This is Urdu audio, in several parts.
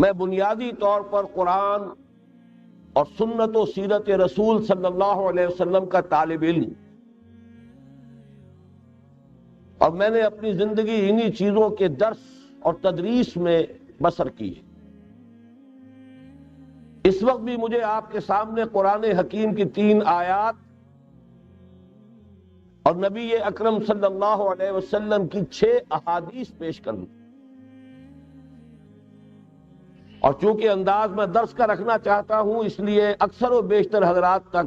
میں بنیادی طور پر قرآن اور سنت و سیرت رسول صلی اللہ علیہ وسلم کا طالب علم، اور میں نے اپنی زندگی انہی چیزوں کے درس اور تدریس میں بسر کی ہے۔ اس وقت بھی مجھے آپ کے سامنے قرآن حکیم کی 3 آیات اور نبی اکرم صلی اللہ علیہ وسلم کی 6 احادیث پیش کرنی، اور چونکہ انداز میں درس کا رکھنا چاہتا ہوں اس لیے اکثر و بیشتر حضرات تک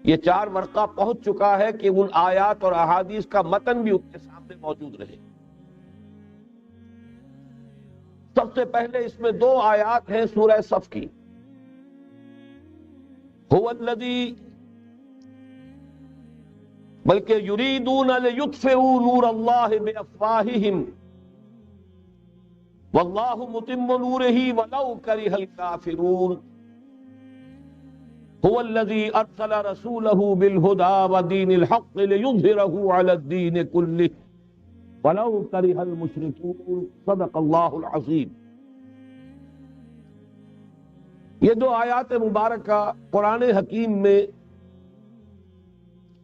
یہ 4 ورقہ پہنچ چکا ہے کہ ان آیات اور احادیث کا متن بھی ان کے سامنے موجود رہے۔ سب سے پہلے اس میں 2 آیات ہیں سورہ صف کی۔ هو الذی، بلکہ یریدون لیطفئوا نور اللہ بافواہہم واللہ متم نورہ ولو کرہ الکافرون هو الذی ارسل رسولہ بالہدی ودین الحق لیظہرہ علی الدین کلہ ولو کرہ المشرکون صدق اللہ العظیم۔ یہ 2 آیات مبارکہ قرآن حکیم میں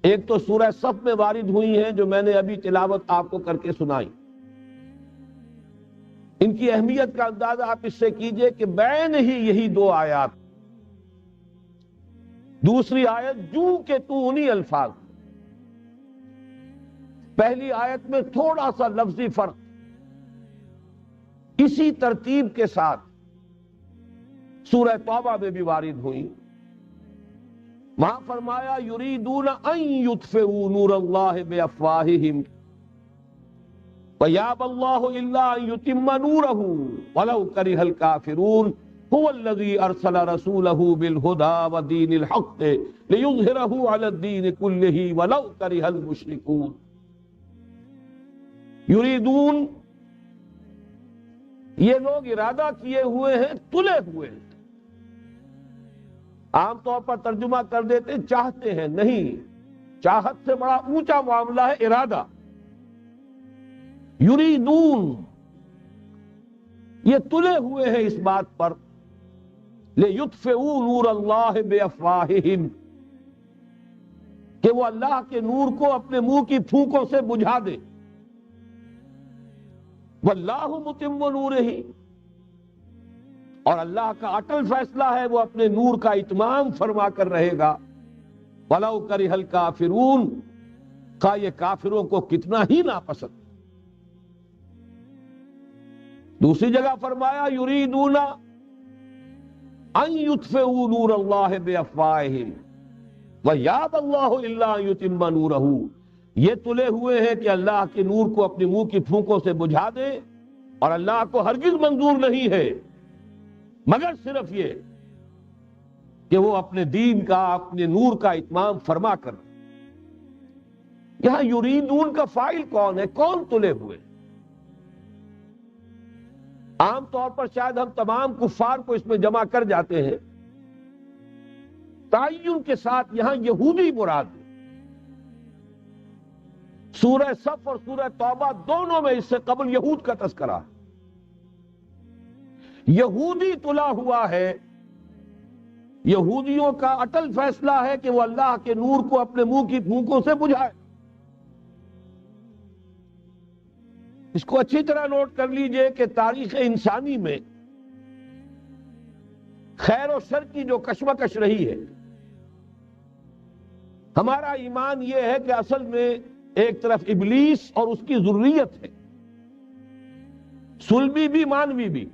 ایک تو سورہ صف میں وارد ہوئی ہیں جو میں نے ابھی تلاوت آپ کو کر کے سنائی۔ ان کی اہمیت کا اندازہ آپ اس سے کیجئے کہ بین ہی یہی 2 آیات، دوسری آیت جو کہ تو انہی الفاظ، پہلی آیت میں تھوڑا سا لفظی فرق، اسی ترتیب کے ساتھ سورہ توبہ میں بھی وارد ہوئی۔ وہاں فرمایا یریدون ان یطفئوا نور اللہ بافواہہم ویابی اللہ الا ان یتم نورہ ولو کرہ الکافرون هو الذی ارسل رسولہ بالہدی ودین الحق لیظہرہ علی الدین کلہ ولو کرہ المشرکون۔ یریدون، یہ لوگ ارادہ کیے ہوئے ہیں، تلے ہوئے ہیں۔ عام طور پر ترجمہ کر دیتے چاہتے ہیں، نہیں، چاہت سے بڑا اونچا معاملہ ہے ارادہ۔ یریدون، یہ تلے ہوئے ہیں اس بات پر لیطفئوا نور اللہ بافواہہم، کہ وہ اللہ کے نور کو اپنے منہ کی پھونکوں سے بجھا دے۔ واللہ متم نورہ، اور اللہ کا اٹل فیصلہ ہے وہ اپنے نور کا اتمام فرما کر رہے گا۔ ولو کرہ الکافرون، کا یہ کافروں کو کتنا ہی ناپسند۔ دوسری جگہ فرمایا یریدون ان یطفئوا نور اللہ بافواہہم ویابی اللہ الا ان یتم نورہ، یہ تلے ہوئے ہیں کہ اللہ کے نور کو اپنے منہ کی پھونکوں سے بجھا دے، اور اللہ کو ہرگز منظور نہیں ہے مگر صرف یہ کہ وہ اپنے دین کا، اپنے نور کا اتمام فرما کر۔ یہاں یریدون کا فاعل کون ہے؟ کون تلے ہوئے؟ عام طور پر شاید ہم تمام کفار کو اس میں جمع کر جاتے ہیں، تعین کے ساتھ یہاں یہودی مراد ہے۔ سورہ صف اور سورہ توبہ دونوں میں اس سے قبل یہود کا تذکرہ ہے۔ یہودی تلا ہوا ہے، یہودیوں کا اٹل فیصلہ ہے کہ وہ اللہ کے نور کو اپنے منہ کی پھونکوں سے بجھائے۔ اس کو اچھی طرح نوٹ کر لیجئے کہ تاریخ انسانی میں خیر و شر کی جو کشمکش رہی ہے، ہمارا ایمان یہ ہے کہ اصل میں ایک طرف ابلیس اور اس کی ذریت ہے، صلبی بھی مانوی بھی،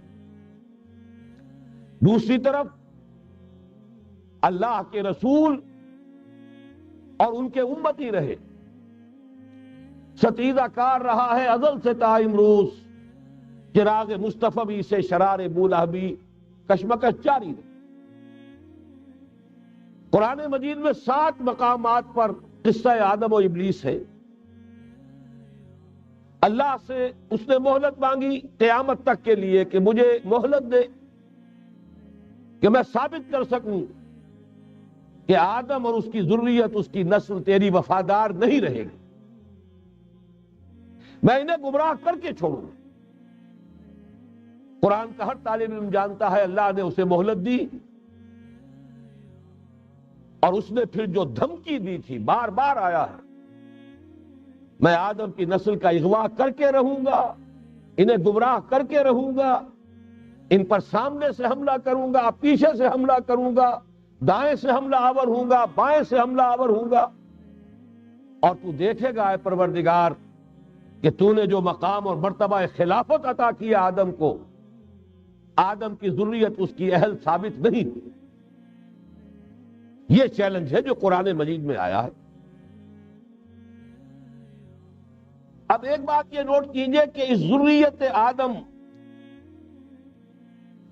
دوسری طرف اللہ کے رسول اور ان کے امتی رہے، ستیزہ کار رہا ہے ازل سے تا امروز، چراغ مصطفی سے شرار بولہبی کشمکش جاری رہے۔ قرآن مجید میں 7 مقامات پر قصہ آدم و ابلیس ہے۔ اللہ سے اس نے مہلت مانگی قیامت تک کے لیے کہ مجھے مہلت دے کہ میں ثابت کر سکوں کہ آدم اور اس کی ذریت، اس کی نسل تیری وفادار نہیں رہے گی، میں انہیں گمراہ کر کے چھوڑوں۔ قرآن کا ہر طالب علم جانتا ہے اللہ نے اسے مہلت دی، اور اس نے پھر جو دھمکی دی تھی بار بار آیا ہے، میں آدم کی نسل کا اغوا کر کے رہوں گا، انہیں گمراہ کر کے رہوں گا، ان پر سامنے سے حملہ کروں گا، پیچھے سے حملہ کروں گا، دائیں سے حملہ آور ہوں گا، بائیں سے حملہ آور ہوں گا، اور تو دیکھے گا اے پروردگار کہ تو نے جو مقام اور مرتبہ خلافت عطا کیا آدم کو، آدم کی ذریت اس کی اہل ثابت نہیں ہوئی۔ یہ چیلنج ہے جو قرآن مجید میں آیا ہے۔ اب ایک بات یہ نوٹ کیجئے کہ اس ذریت آدم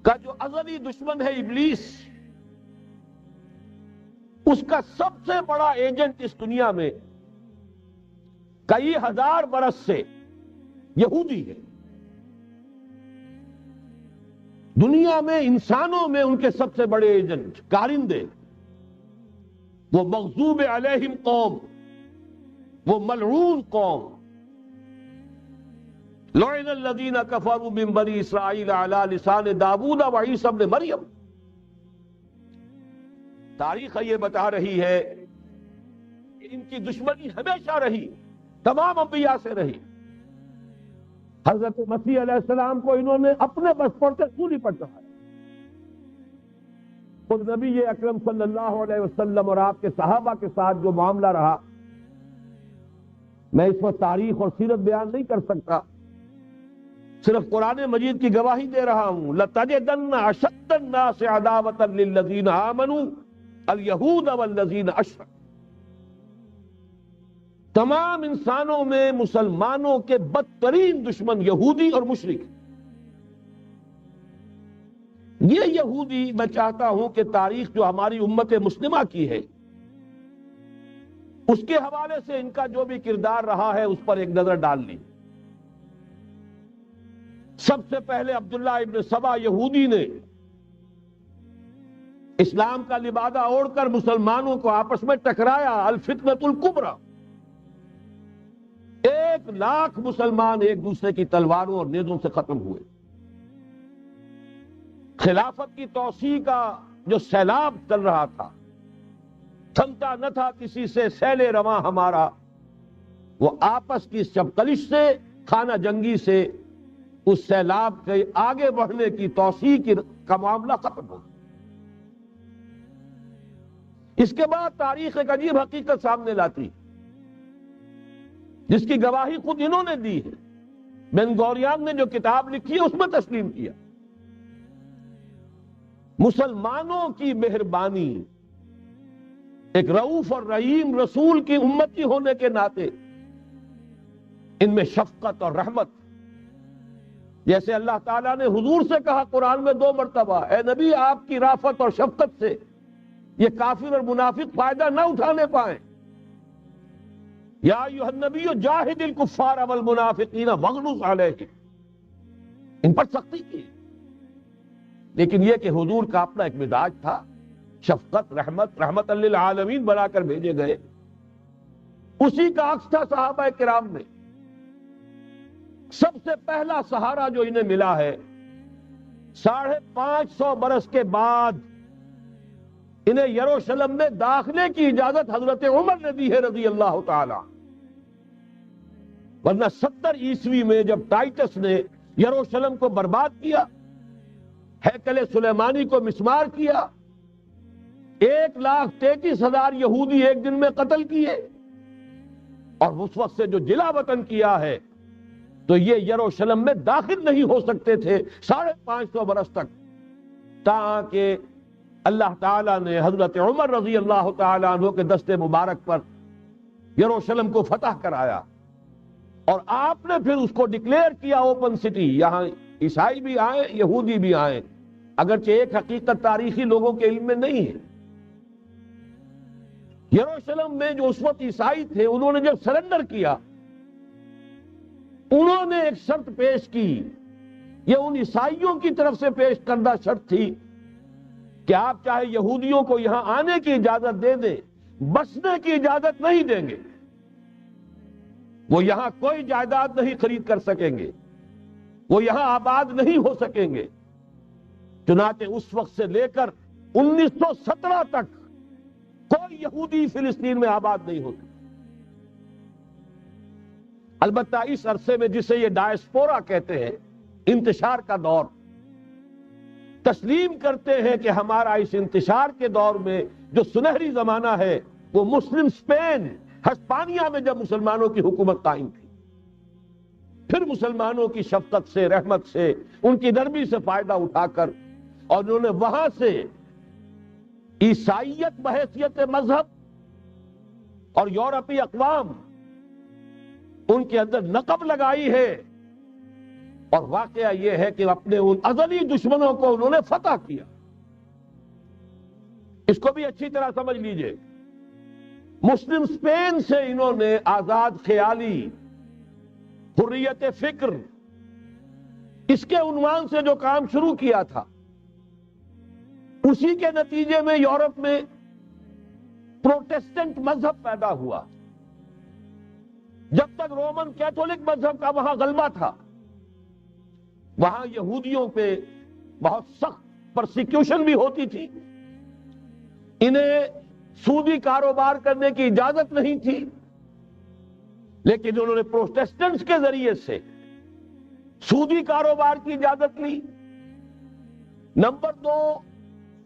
کا جو ازلی دشمن ہے ابلیس، اس کا سب سے بڑا ایجنٹ اس دنیا میں کئی ہزار برس سے یہودی ہے۔ دنیا میں انسانوں میں ان کے سب سے بڑے ایجنٹ کارندے، وہ مغضوب علیہم قوم، وہ ملعون قوم، لعن الذین کفروا من بنی اسرائیل علی لسان داؤد و عیسی ابن مریم۔ تاریخ یہ بتا رہی ہے کہ ان کی دشمنی ہمیشہ رہی، تمام انبیاء سے رہی۔ حضرت مسیح علیہ السلام کو انہوں نے اپنے بس پر سولی پر چڑھایا۔ خود نبی اکرم صلی اللہ علیہ وسلم اور آپ کے صحابہ کے ساتھ جو معاملہ رہا، میں اس وقت تاریخ اور سیرت بیان نہیں کر سکتا، صرف قرآن مجید کی گواہی دے رہا ہوں۔ لَتَجِدَنَّ أَشَدَّ النَّاسِ عَدَاوَةً لِلَّذِينَ آمَنُوا الْيَهُودَ وَالَّذِينَ أَشْرَكُوا۔ تمام انسانوں میں مسلمانوں کے بدترین دشمن یہودی اور مشرک۔ یہ یہودی میں چاہتا ہوں کہ تاریخ جو ہماری امت مسلمہ کی ہے اس کے حوالے سے ان کا جو بھی کردار رہا ہے اس پر ایک نظر ڈال لی۔ سب سے پہلے عبداللہ ابن سبا یہودی نے اسلام کا لبادہ اوڑھ کر مسلمانوں کو آپس میں ٹکرایا، الفتنۃ الکبریٰ۔ 1,00,000 مسلمان ایک دوسرے کی تلواروں اور نیزوں سے ختم ہوئے۔ خلافت کی توسیع کا جو سیلاب چل رہا تھا، تھمتا نہ تھا کسی سے سیل رواں ہمارا، وہ آپس کی چپقلش سے، خانہ جنگی سے اس سیلاب کے آگے بڑھنے کی توسیع کا معاملہ ختم ہو گیا۔ اس کے بعد تاریخ ایک عجیب حقیقت سامنے لاتی جس کی گواہی خود انہوں نے دی ہے۔ بن گوریان نے جو کتاب لکھی ہے اس میں تسلیم کیا۔ مسلمانوں کی مہربانی، ایک رؤوف اور رحیم رسول کی امتی ہونے کے ناطے ان میں شفقت اور رحمت، جیسے اللہ تعالیٰ نے حضور سے کہا قرآن میں 2 مرتبہ، اے نبی آپ کی رافت اور شفقت سے یہ کافر اور منافق فائدہ نہ اٹھانے پائیں۔ یا ایھا النبی جاہد الکفار والمنافقین واغلظ علیہم، ان پر سختی کی۔ لیکن یہ کہ حضور کا اپنا ایک مزاج تھا، شفقت، رحمت للعالمین بنا کر بھیجے گئے۔ اسی کا عکس تھا صحابہ کرام میں۔ سب سے پہلا سہارا جو انہیں ملا ہے 550 برس کے بعد انہیں یروشلم میں داخلے کی اجازت حضرت عمر نے دی ہے رضی اللہ تعالی، ورنہ 70 عیسوی میں جب ٹائٹس نے یروشلم کو برباد کیا، ہیکل سلیمانی کو مسمار کیا، 1,33,000 یہودی ایک دن میں قتل کیے، اور اس وقت سے جو جلا وطن کیا ہے تو یہ یروشلم میں داخل نہیں ہو سکتے تھے 550 برس تک، تاکہ اللہ تعالیٰ نے حضرت عمر رضی اللہ تعالیٰ عنہ کے دست مبارک پر یروشلم کو فتح کرایا، اور آپ نے پھر اس کو ڈکلیئر کیا اوپن سٹی۔ یہاں عیسائی بھی آئے، یہودی بھی آئے، اگرچہ ایک حقیقت تاریخی لوگوں کے علم میں نہیں ہے۔ یروشلم میں جو اس وقت عیسائی تھے انہوں نے جب سرنڈر کیا، انہوں نے ایک شرط پیش کی، یہ ان عیسائیوں کی طرف سے پیش کردہ شرط تھی کہ آپ چاہے یہودیوں کو یہاں آنے کی اجازت دے دیں، بسنے کی اجازت نہیں دیں گے، وہ یہاں کوئی جائیداد نہیں خرید کر سکیں گے، وہ یہاں آباد نہیں ہو سکیں گے۔ چنانچہ اس وقت سے لے کر 1917 تک کوئی یہودی فلسطین میں آباد نہیں ہوتا۔ البتہ اس عرصے میں جسے یہ ڈائسپورا کہتے ہیں، انتشار کا دور، تسلیم کرتے ہیں کہ ہمارا اس انتشار کے دور میں جو سنہری زمانہ ہے وہ مسلم اسپین، ہسپانیہ میں جب مسلمانوں کی حکومت قائم تھی، پھر مسلمانوں کی شفقت سے، رحمت سے، ان کی نرمی سے فائدہ اٹھا کر، اور انہوں نے وہاں سے عیسائیت بحیثیت مذہب اور یورپی اقوام ان کے اندر نقب لگائی ہے، اور واقعہ یہ ہے کہ اپنے ان ازلی دشمنوں کو انہوں نے فتح کیا۔ اس کو بھی اچھی طرح سمجھ لیجئے، مسلم اسپین سے انہوں نے آزاد خیالی، حریت فکر، اس کے عنوان سے جو کام شروع کیا تھا، اسی کے نتیجے میں یورپ میں پروٹسٹنٹ مذہب پیدا ہوا۔ جب تک رومن کیتھولک مذہب کا وہاں غلبہ تھا، وہاں یہودیوں پہ بہت سخت پرسیکیوشن بھی ہوتی تھی، انہیں سودی کاروبار کرنے کی اجازت نہیں تھی، لیکن انہوں نے پروٹسٹنٹس کے ذریعے سے سودی کاروبار کی اجازت لی۔ نمبر 2،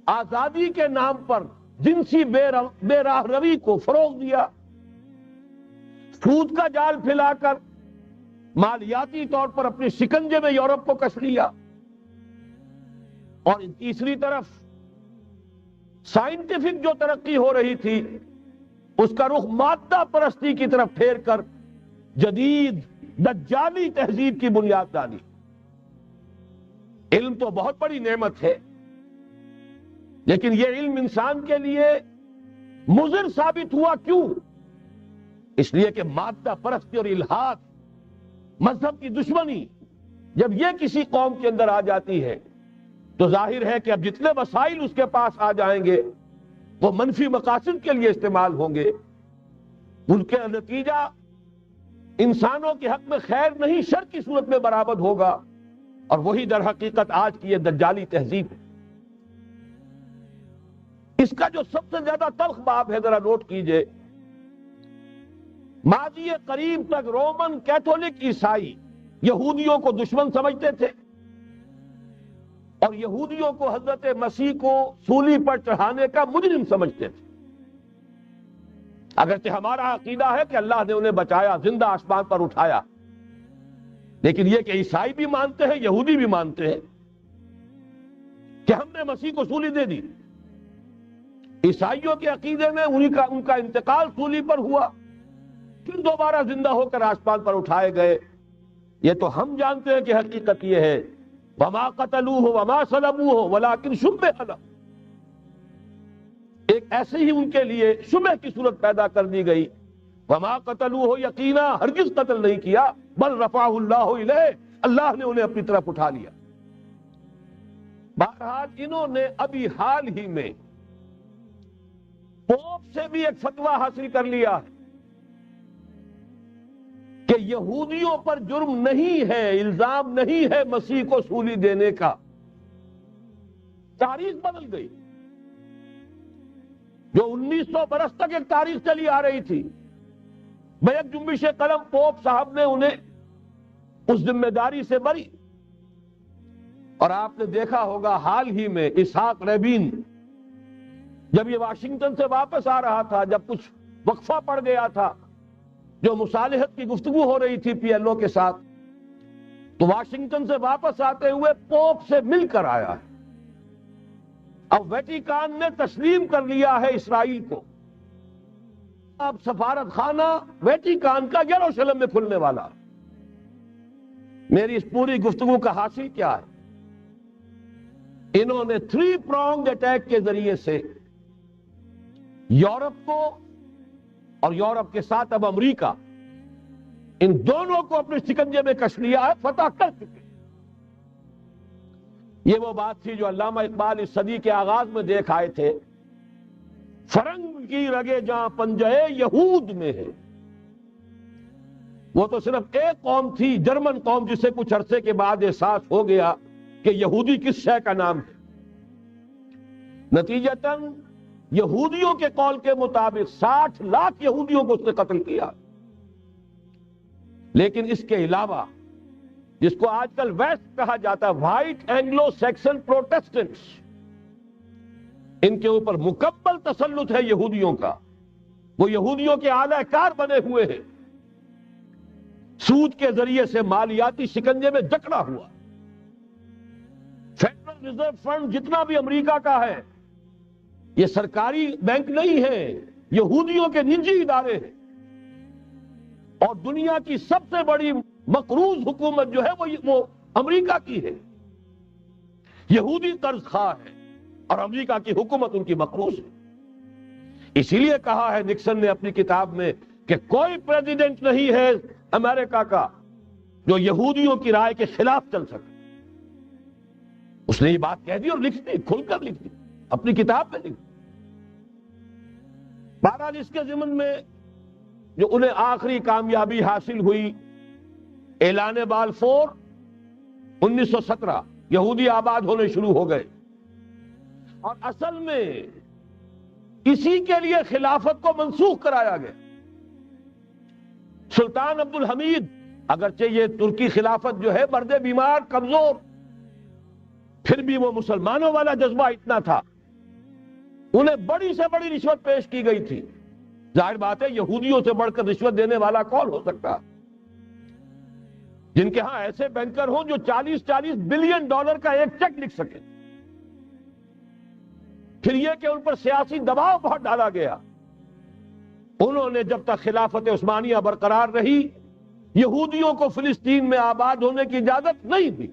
آزادی کے نام پر جنسی بے راہ روی کو فروغ دیا، سود کا جال پھیلا کر مالیاتی طور پر اپنے شکنجے میں یورپ کو کس لیا۔ اور تیسری طرف سائنٹیفک جو ترقی ہو رہی تھی، اس کا رخ مادہ پرستی کی طرف پھیر کر جدید دجالی تہذیب کی بنیاد ڈالی۔ علم تو بہت بڑی نعمت ہے، لیکن یہ علم انسان کے لیے مضر ثابت ہوا۔ کیوں؟ اس لیے کہ مادہ پرستی اور الحاد، مذہب کی دشمنی جب یہ کسی قوم کے اندر آ جاتی ہے تو ظاہر ہے کہ اب جتنے وسائل اس کے پاس آ جائیں گے وہ منفی مقاصد کے لیے استعمال ہوں گے، ان کے نتیجہ انسانوں کے حق میں خیر نہیں شر کی صورت میں برآمد ہوگا، اور وہی در حقیقت آج کی یہ دجالی تہذیب ہے۔ اس کا جو سب سے زیادہ تلخ باب ہے، ذرا نوٹ کیجئے، ماضی قریب تک رومن کیتھولک عیسائی یہودیوں کو دشمن سمجھتے تھے، اور یہودیوں کو حضرت مسیح کو سولی پر چڑھانے کا مجرم سمجھتے تھے۔ اگرچہ ہمارا عقیدہ ہے کہ اللہ نے انہیں بچایا، زندہ آسمان پر اٹھایا، لیکن یہ کہ عیسائی بھی مانتے ہیں، یہودی بھی مانتے ہیں کہ ہم نے مسیح کو سولی دے دی۔ عیسائیوں کے عقیدے میں ان کا انتقال سولی پر ہوا، پھر دوبارہ زندہ ہو کر آسمان پر اٹھائے گئے۔ یہ تو ہم جانتے ہیں کہ حقیقت یہ ہے، وما قتلوہ وما صلبوہ ولکن شبہ لہم، ایک ایسے ہی ان کے لیے شبہ کی صورت پیدا کر دی گئی۔ وما قتلوہ، یقینا ہرگز قتل نہیں کیا، بل رفعہ اللہ الیہ، اللہ نے انہیں اپنی طرف اٹھا لیا۔ بہرحال انہوں نے ابھی حال ہی میں پوپ سے بھی ایک فتویٰ حاصل کر لیا ہے کہ یہودیوں پر جرم نہیں ہے، الزام نہیں ہے مسیح کو سولی دینے کا۔ تاریخ بدل گئی، جو 1900 برس تک ایک تاریخ چلی آ رہی تھی، بیک جنبش قلم پوپ صاحب نے انہیں اس ذمہ داری سے بری۔ اور آپ نے دیکھا ہوگا حال ہی میں اسحاق ریبین جب یہ واشنگٹن سے واپس آ رہا تھا، جب کچھ وقفہ پڑ گیا تھا، جو مصالحت کی گفتگو ہو رہی تھی پی ایل او کے ساتھ، تو واشنگٹن سے واپس آتے ہوئے پوپ سے مل کر آیا ہے۔ اب ویٹیکان نے تسلیم کر لیا ہے اسرائیل کو، اب سفارت خانہ ویٹیکان کا یروشلم میں کھلنے والا۔ میری اس پوری گفتگو کا حاصل کیا ہے؟ انہوں نے 3 pronged اٹیک کے ذریعے سے یورپ کو اور یورپ کے ساتھ اب امریکہ، ان دونوں کو اپنے شکنجے میں کش لیا ہے، فتح کر چکے۔ یہ وہ بات تھی جو علامہ اقبال اس صدی کے آغاز میں دیکھ آئے تھے، فرنگ کی رگے جاں پنجے یہود میں ہے، وہ تو صرف ایک قوم تھی، جرمن قوم، جسے کچھ عرصے کے بعد احساس ہو گیا کہ یہودی کس شے کا نام ہے۔ نتیجتاً یہودیوں کے قول کے مطابق 60 لاکھ یہودیوں کو اس نے قتل کیا۔ لیکن اس کے علاوہ جس کو آج کل ویسٹ کہا جاتا ہے، وائٹ اینگلو سیکسن پروٹیسٹنٹس، ان کے اوپر مکمل تسلط ہے یہودیوں کا۔ وہ یہودیوں کے اعلی کار بنے ہوئے ہیں، سود کے ذریعے سے مالیاتی شکنجے میں جکڑا ہوا۔ فیڈرل ریزرو فنڈ جتنا بھی امریکہ کا ہے، یہ سرکاری بینک نہیں ہے، یہودیوں کے نجی ادارے ہیں۔ اور دنیا کی سب سے بڑی مقروض حکومت جو ہے وہ امریکہ کی ہے، یہودی قرض خواہ ہے، اور امریکہ کی حکومت ان کی مقروض ہے۔ اسی لیے کہا ہے نکسن نے اپنی کتاب میں کہ کوئی پریزیڈنٹ نہیں ہے امریکہ کا جو یہودیوں کی رائے کے خلاف چل سکے۔ اس نے یہ بات کہہ دی اور لکھ دی، کھل کر لکھ دی، اپنی کتاب میں لکھ دی۔ بہرحال اس کے ضمن میں جو انہیں آخری کامیابی حاصل ہوئی، اعلان بالفور 1917، یہودی آباد ہونے شروع ہو گئے، اور اصل میں اسی کے لیے خلافت کو منسوخ کرایا گیا۔ سلطان عبد الحمید، اگرچہ یہ ترکی خلافت جو ہے مرد بیمار کمزور، پھر بھی وہ مسلمانوں والا جذبہ اتنا تھا، انہیں بڑی سے بڑی رشوت پیش کی گئی تھی۔ ظاہر بات ہے یہودیوں سے بڑھ کر رشوت دینے والا کون ہو سکتا، جن کے ہاں ایسے بینکر ہوں جو 40 بلین ڈالر کا ایک چیک لکھ سکے۔ پھر یہ کہ ان پر سیاسی دباؤ بہت ڈالا گیا۔ انہوں نے جب تک خلافت عثمانیہ برقرار رہی، یہودیوں کو فلسطین میں آباد ہونے کی اجازت نہیں دی،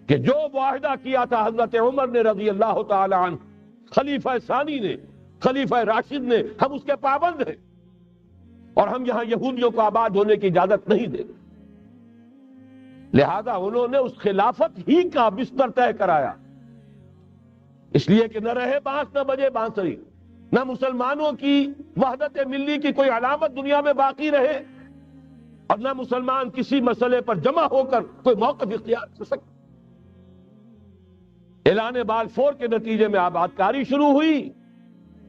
کہ جو معاہدہ کیا تھا حضرت عمر نے رضی اللہ تعالی عنہ، خلیفہ ثانی نے، خلیفہ راشد نے، ہم اس کے پابند ہیں، اور ہم یہاں یہودیوں کو آباد ہونے کی اجازت نہیں دیں گے۔ لہذا انہوں نے اس خلافت ہی کا بستر طے کرایا، اس لیے کہ نہ رہے بانس نہ بجے بانسری، نہ مسلمانوں کی وحدت ملی کی کوئی علامت دنیا میں باقی رہے، اور نہ مسلمان کسی مسئلے پر جمع ہو کر کوئی موقف اختیار کر سکے۔ اعلان بالفور کے نتیجے میں آباد کاری شروع ہوئی۔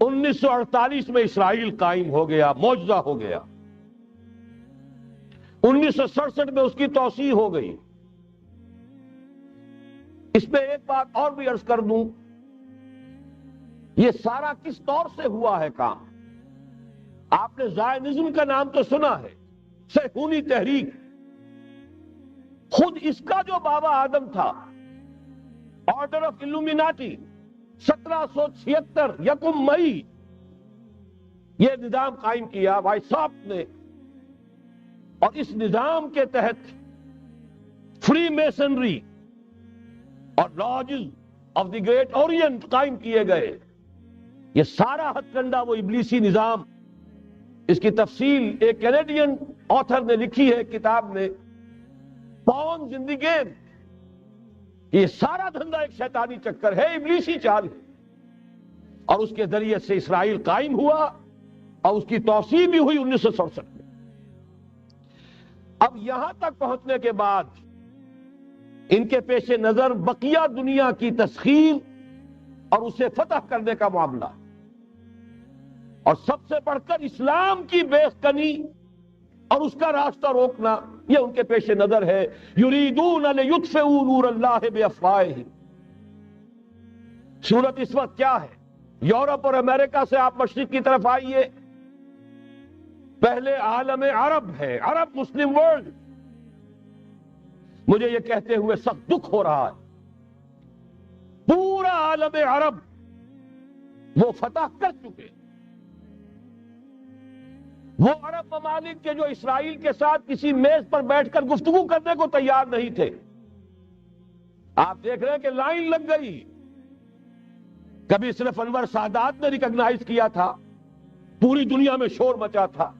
1948 میں اسرائیل قائم ہو گیا، معجزہ ہو گیا۔ 1967 میں اس کی توسیع ہو گئی۔ اس میں ایک بات اور بھی عرض کر دوں، یہ سارا کس طور سے ہوا ہے کام؟ آپ نے زائنزم کا نام تو سنا ہے، صہیونی تحریک۔ خود اس کا جو بابا آدم تھا، آرڈر آف الومیناٹی، 1776 یکم مئی، یہ نظام قائم کیا وائساپ نے، اور اس نظام کے تحت فری میسنری اور lodges of the great Orient قائم کیے گئے۔ یہ سارا ہتھ کنڈا وہ ابلیسی نظام، اس کی تفصیل ایک کینیڈین آتھر نے لکھی ہے کتاب میں، پاونز ان دی گیم۔ یہ سارا دھندا ایک شیطانی چکر ہے، ابلیسی چال ہے، اور اس کے ذریعے سے اسرائیل قائم ہوا، اور اس کی توسیع بھی ہوئی 1967 میں۔ اب یہاں تک پہنچنے کے بعد ان کے پیش نظر بقیہ دنیا کی تسخیر اور اسے فتح کرنے کا معاملہ، اور سب سے بڑھ کر اسلام کی بیخکنی اور اس کا راستہ روکنا، یہ ان کے پیش نظر ہے۔ یریدون لیطفئوا نور اللہ بافواہہم۔ صورت اس وقت کیا ہے؟ یورپ اور امریکہ سے آپ مشرق کی طرف آئیے، پہلے عالم عرب ہے، عرب مسلم ورلڈ۔ مجھے یہ کہتے ہوئے سخت دکھ ہو رہا ہے، پورا عالم عرب وہ فتح کر چکے، وہ عرب ممالک کے جو اسرائیل کے ساتھ کسی میز پر بیٹھ کر گفتگو کرنے کو تیار نہیں تھے۔ آپ دیکھ رہے ہیں کہ لائن لگ گئی۔ کبھی صرف انور سادات نے ریکگنائز کیا تھا، پوری دنیا میں شور مچا تھا،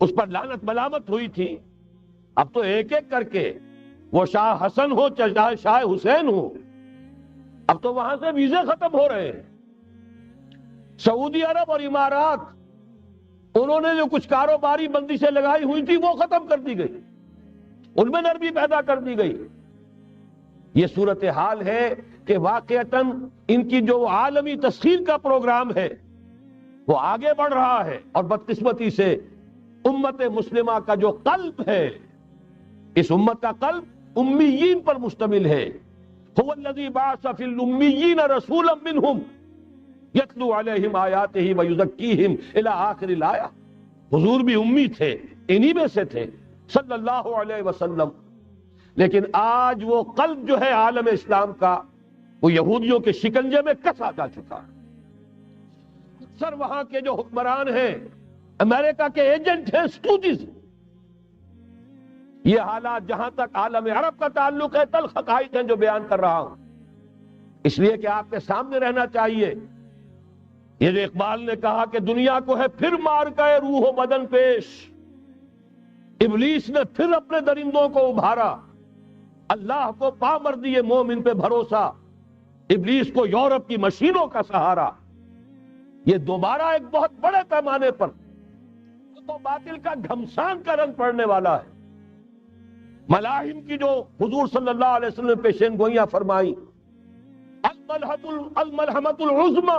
اس پر لعنت ملامت ہوئی تھی۔ اب تو ایک ایک کر کے، وہ شاہ حسن ہو چاہے شاہ حسین ہو، اب تو وہاں سے ویزے ختم ہو رہے ہیں۔ سعودی عرب اور امارات انہوں نے جو کچھ کاروباری بندشیں لگائی ہوئی تھی وہ ختم کر دی گئی، ان میں نرمی پیدا کر دی گئی۔ یہ صورتحال ہے کہ واقعتاً ان کی جو عالمی تسخیر کا پروگرام ہے وہ آگے بڑھ رہا ہے، اور بدقسمتی سے امت مسلمہ کا جو قلب ہے، اس امت کا قلب امیین پر مشتمل ہے۔ هو الذی بعث فی الامیین رسولا منہم یتلو علیہم آیاتہ ویزکیہم الی آخر الآیہ۔ حضور بھی امی تھے، انہی میں سے تھے صلی اللہ علیہ وسلم، لیکن آج وہ قلب جو ہے عالم اسلام کا وہ یہودیوں کے شکنجے میں کسا جا چکا ہے۔ اکثر وہاں کے جو حکمران ہیں امریکہ کے ایجنٹ ہیں، سٹوڈیز۔ یہ حالات جہاں تک عالم عرب کا تعلق ہے تلخ حقائق ہیں جو بیان کر رہا ہوں، اس لیے کہ آپ کے سامنے رہنا چاہیے۔ یہ جو اقبال نے کہا کہ دنیا کو ہے پھر مار گئے روح و بدن پیش، ابلیس نے پھر اپنے درندوں کو ابھارا، اللہ کو پامر دیے مومن پہ بھروسہ، ابلیس کو یورپ کی مشینوں کا سہارا۔ یہ دوبارہ ایک بہت بڑے پیمانے پر تو باطل کا گھمسان کا رنگ پڑنے والا ہے۔ ملاحم کی جو حضور صلی اللہ علیہ وسلم نے پیشین گوئیاں فرمائی، الملحمۃ العظمی،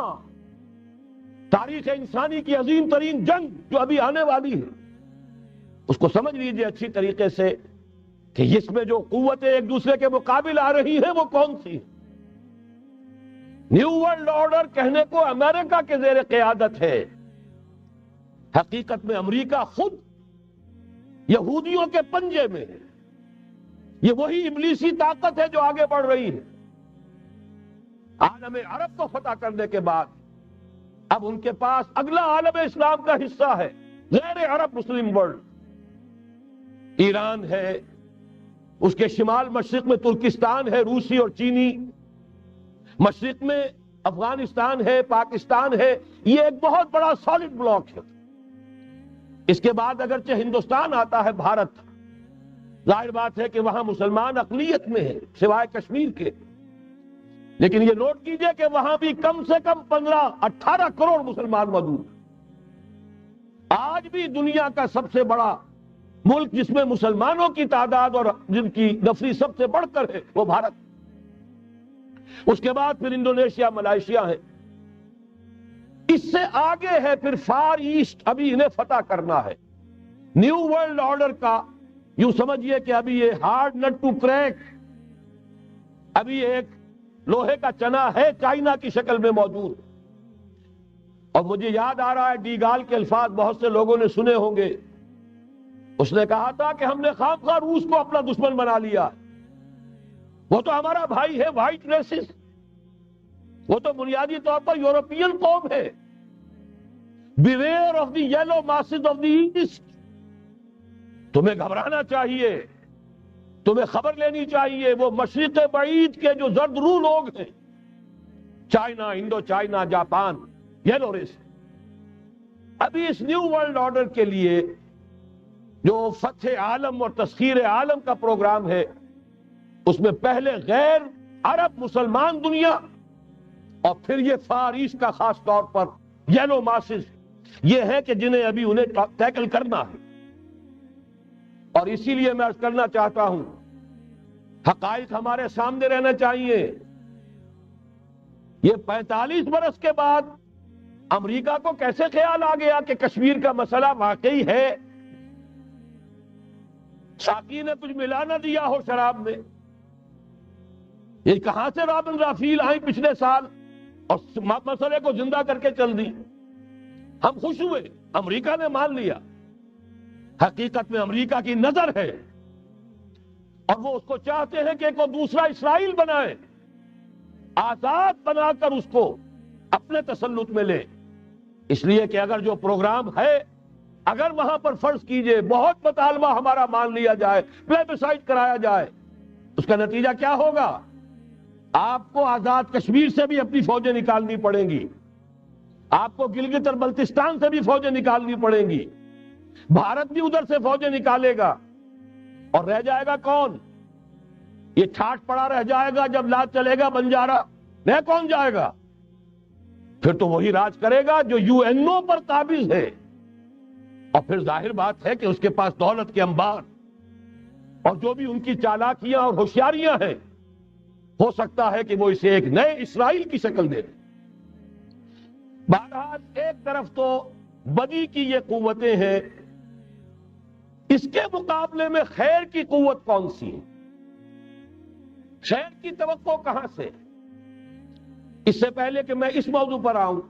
تاریخ انسانی کی عظیم ترین جنگ جو ابھی آنے والی ہے، اس کو سمجھ لیجئے اچھی طریقے سے کہ اس میں جو قوتیں ایک دوسرے کے مقابل آ رہی ہیں وہ کون سی ہیں۔ نیو ورلڈ آرڈر کہنے کو امریکہ کے زیر قیادت ہے، حقیقت میں امریکہ خود یہودیوں کے پنجے میں ہے۔ یہ وہی ابلیسی طاقت ہے جو آگے بڑھ رہی ہے۔ عالم عرب کو فتح کرنے کے بعد اب ان کے پاس اگلا عالم اسلام کا حصہ ہے، غیر عرب مسلم ورلڈ۔ ایران ہے، اس کے شمال مشرق میں ترکستان ہے، روسی اور چینی، مشرق میں افغانستان ہے، پاکستان ہے۔ یہ ایک بہت بڑا سالڈ بلاک ہے۔ اس کے بعد اگرچہ ہندوستان آتا ہے، بھارت، ظاہر بات ہے کہ وہاں مسلمان اقلیت میں ہے سوائے کشمیر کے، لیکن یہ نوٹ کیجئے کہ وہاں بھی کم سے کم 15-18 کروڑ مسلمان موجود ہیں۔ آج بھی دنیا کا سب سے بڑا ملک جس میں مسلمانوں کی تعداد اور جن کی نفری سب سے بڑھ کر ہے وہ بھارت۔ اس کے بعد پھر انڈونیشیا، ملائیشیا ہے، اس سے آگے ہے پھر فار ایسٹ، ابھی انہیں فتح کرنا ہے۔ نیو ورلڈ آرڈر کا یوں سمجھئے کہ ابھی یہ ہارڈ نٹ ٹو کریک، ابھی ایک لوہے کا چنا ہے چائنا کی شکل میں موجود۔ اور مجھے یاد آ رہا ہے ڈی گال کے الفاظ بہت سے لوگوں نے سنے ہوں گے، اس نے کہا تھا کہ ہم نے خواہ روس کو اپنا دشمن بنا لیا، وہ تو ہمارا بھائی ہے، وائٹ ریسس، وہ تو بنیادی طور پر یورپین قوم ہے۔ Beware of the yellow masses of the east, تمہیں گھبرانا چاہیے، تمہیں خبر لینی چاہیے۔ وہ مشرق بعید کے جو زرد رو لوگ ہیں، China, Indo China, Japan, yellow race, ابھی اس نیو ورلڈ آرڈر کے لیے جو فتح عالم اور تسخیر عالم کا پروگرام ہے، اس میں پہلے غیر عرب مسلمان دنیا اور پھر یہ فار ایسٹ کا خاص طور پر یلو ماسز، یہ ہے کہ جنہیں ابھی انہیں ٹیکل کرنا ہے۔ اور اسی لیے میں عرض کرنا چاہتا ہوں، حقائق ہمارے سامنے رہنا چاہیے۔ یہ 45 برس کے بعد امریکہ کو کیسے خیال آ گیا کہ کشمیر کا مسئلہ واقعی ہے، ساقی نے کچھ ملا نہ دیا ہو شراب میں؟ یہ کہاں سے رابن رافیل آئی پچھلے سال اور مسئلے کو زندہ کر کے چل دی؟ ہم خوش ہوئے، امریکہ نے مان لیا۔ حقیقت میں امریکہ کی نظر ہے اور وہ اس کو چاہتے ہیں کہ کوئی دوسرا اسرائیل بنائے، آزاد بنا کر اس کو اپنے تسلط میں لے۔ اس لیے کہ اگر جو پروگرام ہے، اگر وہاں پر فرض کیجئے بہت مطالبہ ہمارا مان لیا جائے، پلیبسائٹ کرایا جائے، اس کا نتیجہ کیا ہوگا؟ آپ کو آزاد کشمیر سے بھی اپنی فوجیں نکالنی پڑیں گی، آپ کو گلگت اور بلتستان سے بھی فوجیں نکالنی پڑیں گی، بھارت بھی ادھر سے فوجیں نکالے گا، اور رہ جائے گا کون؟ یہ ٹھاٹ پڑا رہ جائے گا جب لاج چلے گا بنجارا، نہ کون جائے گا؟ پھر تو وہی راج کرے گا جو یو این او پر قابض ہے۔ اور پھر ظاہر بات ہے کہ اس کے پاس دولت کے انبار اور جو بھی ان کی چالاکیاں اور ہوشیاریاں ہیں، ہو سکتا ہے کہ وہ اسے ایک نئے اسرائیل کی شکل دے دے۔ بہرحال ایک طرف تو بدی کی یہ قوتیں ہیں، اس کے مقابلے میں خیر کی قوت کون سی ہے؟ خیر کی توقع کہاں سے؟ اس سے پہلے کہ میں اس موضوع پر آؤں،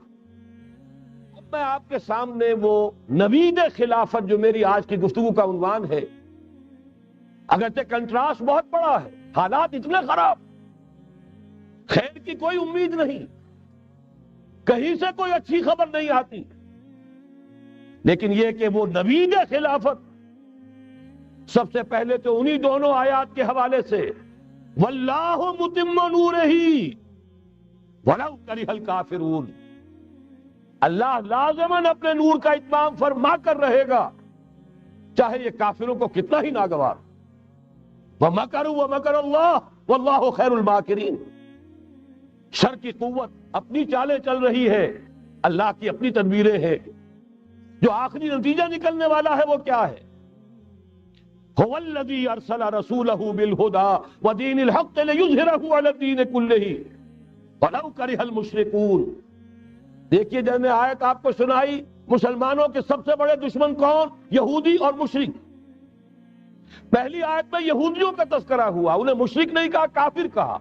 اب میں آپ کے سامنے وہ نوید خلافت جو میری آج کی گفتگو کا عنوان ہے، اگرچہ کنٹراسٹ بہت بڑا ہے، حالات اتنے خراب، خیر کی کوئی امید نہیں، کہیں سے کوئی اچھی خبر نہیں آتی، لیکن یہ کہ وہ نوید خلافت سب سے پہلے تو انہی دونوں آیات کے حوالے سے واللہ متم نورہ ولو کرہ الکافرون، اللہ لازماً اپنے نور کا اتمام فرما کر رہے گا چاہے یہ کافروں کو کتنا ہی ناگوار۔ وَمَكَرُوا وَمَكَرَ اللَّهُ وَاللَّهُ خَيْرُ الْمَاكِرِينَ، شر کی قوت اپنی چالیں چل رہی ہے، اللہ کی اپنی تدبیریں ہیں، جو آخری نتیجہ نکلنے والا ہے وہ کیا ہے؟ هُوَ الَّذِي أَرْسَلَ رَسُولَهُ بِالْهُدَى وَدِينِ الْحَقِّ لِيُظْهِرَهُ عَلَى الدِّينِ كُلِّهِ وَلَوْ كَرِهَ الْمُشْرِكُونَ۔ دیکھیے جب میں آیت آپ کو سنائی، مسلمانوں کے سب سے بڑے دشمن کون؟ یہودی اور مشرک۔ پہلی آیت میں یہودیوں کا تذکرہ ہوا، انہیں مشرک نہیں کہا، کافر کہا۔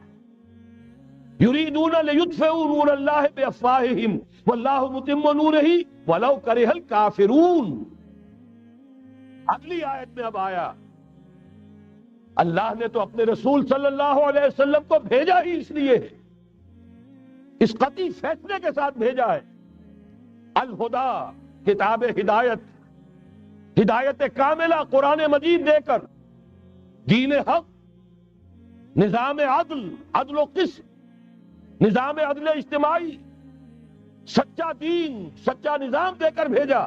یریدون لیطفئوا نور اللہ بافواہہم واللہ متم نورہ ولو کرہ الکافرون۔ اگلی آیت میں اب آیا، اللہ نے تو اپنے رسول صلی اللہ علیہ وسلم کو بھیجا ہی اس لیے ہے، اس قطعی فیصلے کے ساتھ بھیجا ہے، الہدا، کتاب ہدایت، ہدایت کاملہ قرآن مجید دے کر، دین حق، نظام عدل، عدل و قسط، نظام عدل اجتماعی، سچا دین، سچا نظام دے کر بھیجا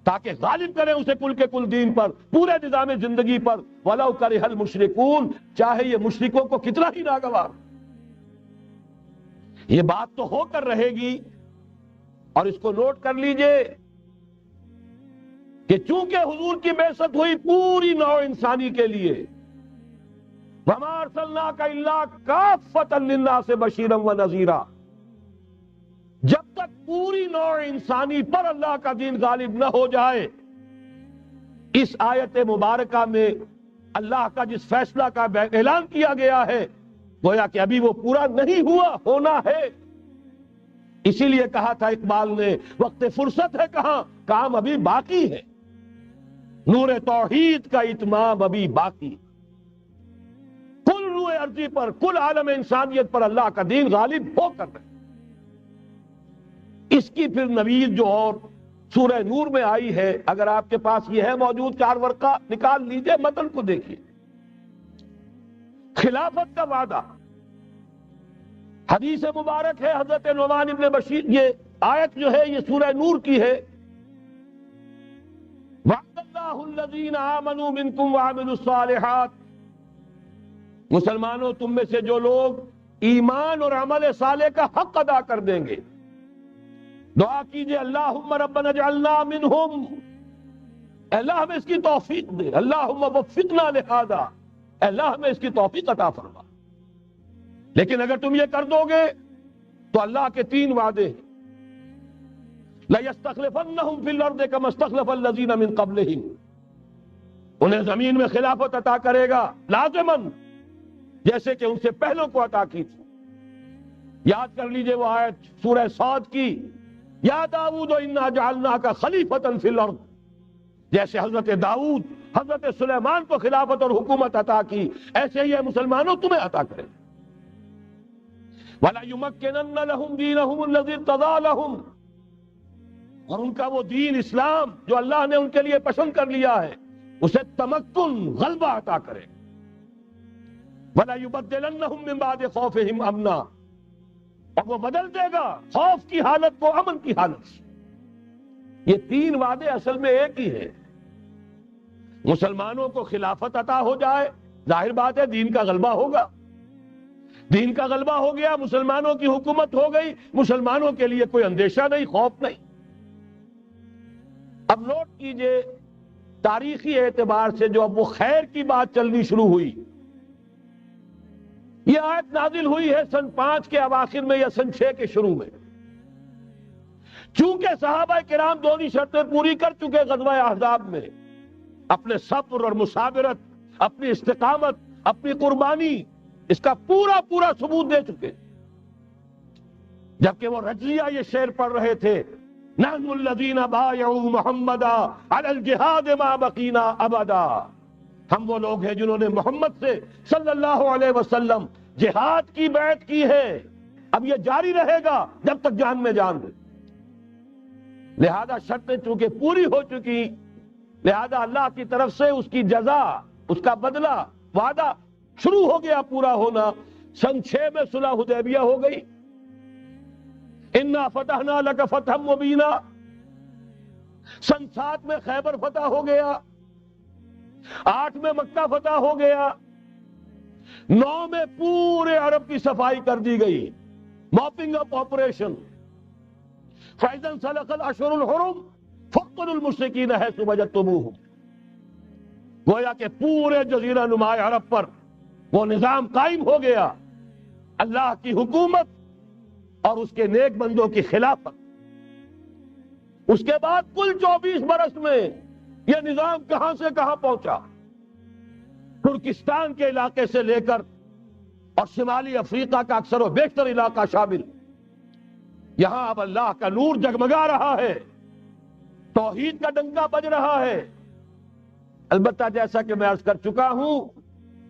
تاکہ غالب کریں اسے کل کے کل دین پر، پورے نظام زندگی پر، وَلَوْ كَرِهَ الْمُشْرِكُونَ، چاہے یہ مشرکوں کو کتنا ہی ناگوار۔ یہ بات تو ہو کر رہے گی، اور اس کو نوٹ کر لیجئے کہ چونکہ حضور کی بعثت ہوئی پوری نوع انسانی کے لیے، وَمَا أَرْسَلْنَاكَ إِلَّا كَافَّةً لِلنَّاسِ بَشِيرًا وَنَذِيرًا، جب تک پوری نوع انسانی پر اللہ کا دین غالب نہ ہو جائے، اس آیت مبارکہ میں اللہ کا جس فیصلہ کا اعلان کیا گیا ہے گویا کہ ابھی وہ پورا نہیں ہوا، ہونا ہے۔ اسی لیے کہا تھا اقبال نے، وقت فرصت ہے کہاں، کام ابھی باقی ہے، نور توحید کا اتمام ابھی باقی، کل روئے ارضی پر، کل عالم انسانیت پر اللہ کا دین غالب ہو کر رہے۔ اس کی پھر نوید جو اور سورہ نور میں آئی ہے، اگر آپ کے پاس یہ ہے موجود 4 ورقہ نکال لیجئے، متن کو دیکھیے۔ خلافت کا وعدہ، حدیث مبارک ہے حضرت نعمان ابن بشیر، یہ آیت جو ہے یہ سورہ نور کی ہے، وعد اللہ الذین آمنوا منکم وعملوا الصالحات، مسلمانوں تم میں سے جو لوگ ایمان اور عمل صالح کا حق ادا کر دیں گے، دعا کیجئے اللہم ربنا اجعلنا منہم، اللہ ہمیں اس کی توفیق دے، اللہم وفقنا لہذا، اللہ ہمیں اس کی توفیق عطا فرما۔ لیکن اگر تم یہ کر دو گے تو اللہ کے 3 وعدے ہیں، لَيَسْتَخْلِفَنَّهُمْ فِي الْأَرْضِ كَمَا اسْتَخْلَفَ الَّذِينَ مِن قَبْلِهِمْ، انہیں زمین میں خلافت عطا کرے گا لازماً، جیسے کہ ان سے پہلوں کو عطا کی تھی۔ یاد کر لیجئے وہ آیت سورہ صاد کی، یا داؤد انا جعلناک خلیفۃ فی الارض، جیسے حضرت داؤد حضرت سلیمان کو خلافت اور حکومت عطا کی، ایسے ہی مسلمانوں تمہیں عطا کرے۔ وَلَا يُمَكِّنَنَّ لَهُمْ دِينَهُمُ الَّذِي ارْتَضَىٰ لَهُمْ، اور ان کا وہ دین اسلام جو اللہ نے ان کے لیے پسند کر لیا ہے اسے تمکن، غلبہ عطا کرے۔ وَلَا يُبَدِّلَنَّهُمْ مِن بَعْدِ خَوْفِهِمْ أَمْنًا، اور وہ بدل دے گا خوف کی حالت کو امن کی حالت سے۔ یہ 3 وعدے اصل میں ایک ہی ہیں۔ مسلمانوں کو خلافت عطا ہو جائے، ظاہر بات ہے دین کا غلبہ ہوگا، دین کا غلبہ ہو گیا، مسلمانوں کی حکومت ہو گئی، مسلمانوں کے لیے کوئی اندیشہ نہیں، خوف نہیں۔ اب نوٹ کیجئے تاریخی اعتبار سے جو اب وہ خیر کی بات چلنی شروع ہوئی، یہ آیت نازل ہوئی ہے سن 5 کے اواخر میں یا سن 6 کے شروع میں۔ چونکہ صحابہ کرام دونوں شرطیں پوری کر چکے غزوہ احزاب میں، اپنے صبر اور مثابرت، اپنی استقامت، اپنی قربانی، اس کا پورا پورا ثبوت دے چکے، جبکہ وہ رجلیہ یہ شعر پڑھ رہے تھے، نحن الذین بایعوا محمدا علی الجہاد ما بقینا ابدا، ہم وہ لوگ ہیں جنہوں نے محمد سے صلی اللہ علیہ وسلم جہاد کی بیعت کی ہے، اب یہ جاری رہے گا جب تک جان میں جان دے۔ لہذا شرطیں چونکہ پوری ہو چکی، لہذا اللہ کی طرف سے اس کی جزا، اس کا بدلہ، وعدہ شروع ہو گیا پورا ہونا۔ سن 6 میں صلح حدیبیہ ہو گئی، انا فتحنا لک فتحا مبینا۔ سن 7 میں خیبر فتح ہو گیا، 8 میں مکہ فتح ہو گیا، 9 میں پورے عرب کی صفائی کر دی گئی، موپنگ اپ آپریشن۔ فَإِذَا انْسَلَخَ الْأَشْهُرُ الْحُرُمُ فَاقْتُلُوا الْمُشْرِكِينَ حَيْثُ وَجَدتُّمُوهُمْ۔ گویا کہ پورے جزیرہ نما عرب پر وہ نظام قائم ہو گیا، اللہ کی حکومت اور اس کے نیک بندوں کی خلافت۔ اس کے بعد کل 24 برس میں یہ نظام کہاں سے کہاں پہنچا، ترکستان کے علاقے سے لے کر اور شمالی افریقہ کا اکثر و بیشتر علاقہ شامل۔ یہاں اب اللہ کا نور جگمگا رہا ہے، توحید کا ڈنکا بج رہا ہے۔ البتہ جیسا کہ میں عرض کر چکا ہوں،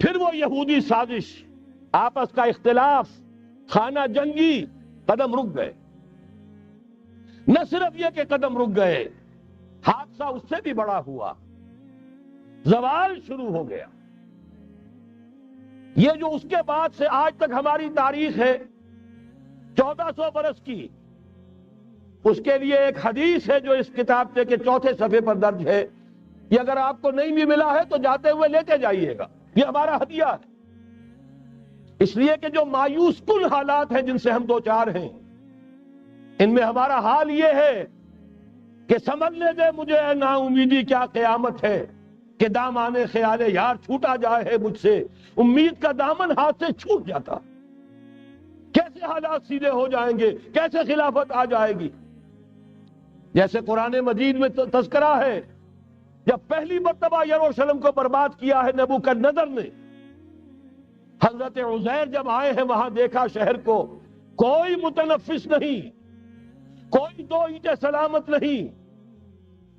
پھر وہ یہودی سازش، آپس کا اختلاف، خانہ جنگی قدم رک گئے۔ نہ صرف یہ کہ قدم رک گئے، حادثہ اس سے بھی بڑا ہوا، زوال شروع ہو گیا۔ یہ جو اس کے بعد سے آج تک ہماری تاریخ ہے 1400 برس کی، اس کے لیے ایک حدیث ہے جو اس کتاب کے 4 صفحے پر درج ہے، یہ اگر آپ کو نہیں بھی ملا ہے تو جاتے ہوئے لیتے جائیے گا، یہ ہمارا ہدیہ ہے۔ اس لیے کہ جو مایوس کن حالات ہیں جن سے ہم دو چار ہیں، ان میں ہمارا حال یہ ہے کہ سمجھنے دے مجھے اے نا امیدی کیا قیامت ہے، کہ دامان خیال یار چھوٹا جائے ہے مجھ سے، امید کا دامن ہاتھ سے چھوٹ جاتا، کیسے حالات سیدھے ہو جائیں گے، کیسے خلافت آ جائے گی۔ جیسے قرآن مجید میں تذکرہ ہے، جب پہلی مرتبہ یروشلم کو برباد کیا ہے نبوکدنضر نے، حضرت عزیر جب آئے ہیں وہاں دیکھا شہر کو، کوئی متنفس نہیں، کوئی 2 اینٹیں سلامت نہیں،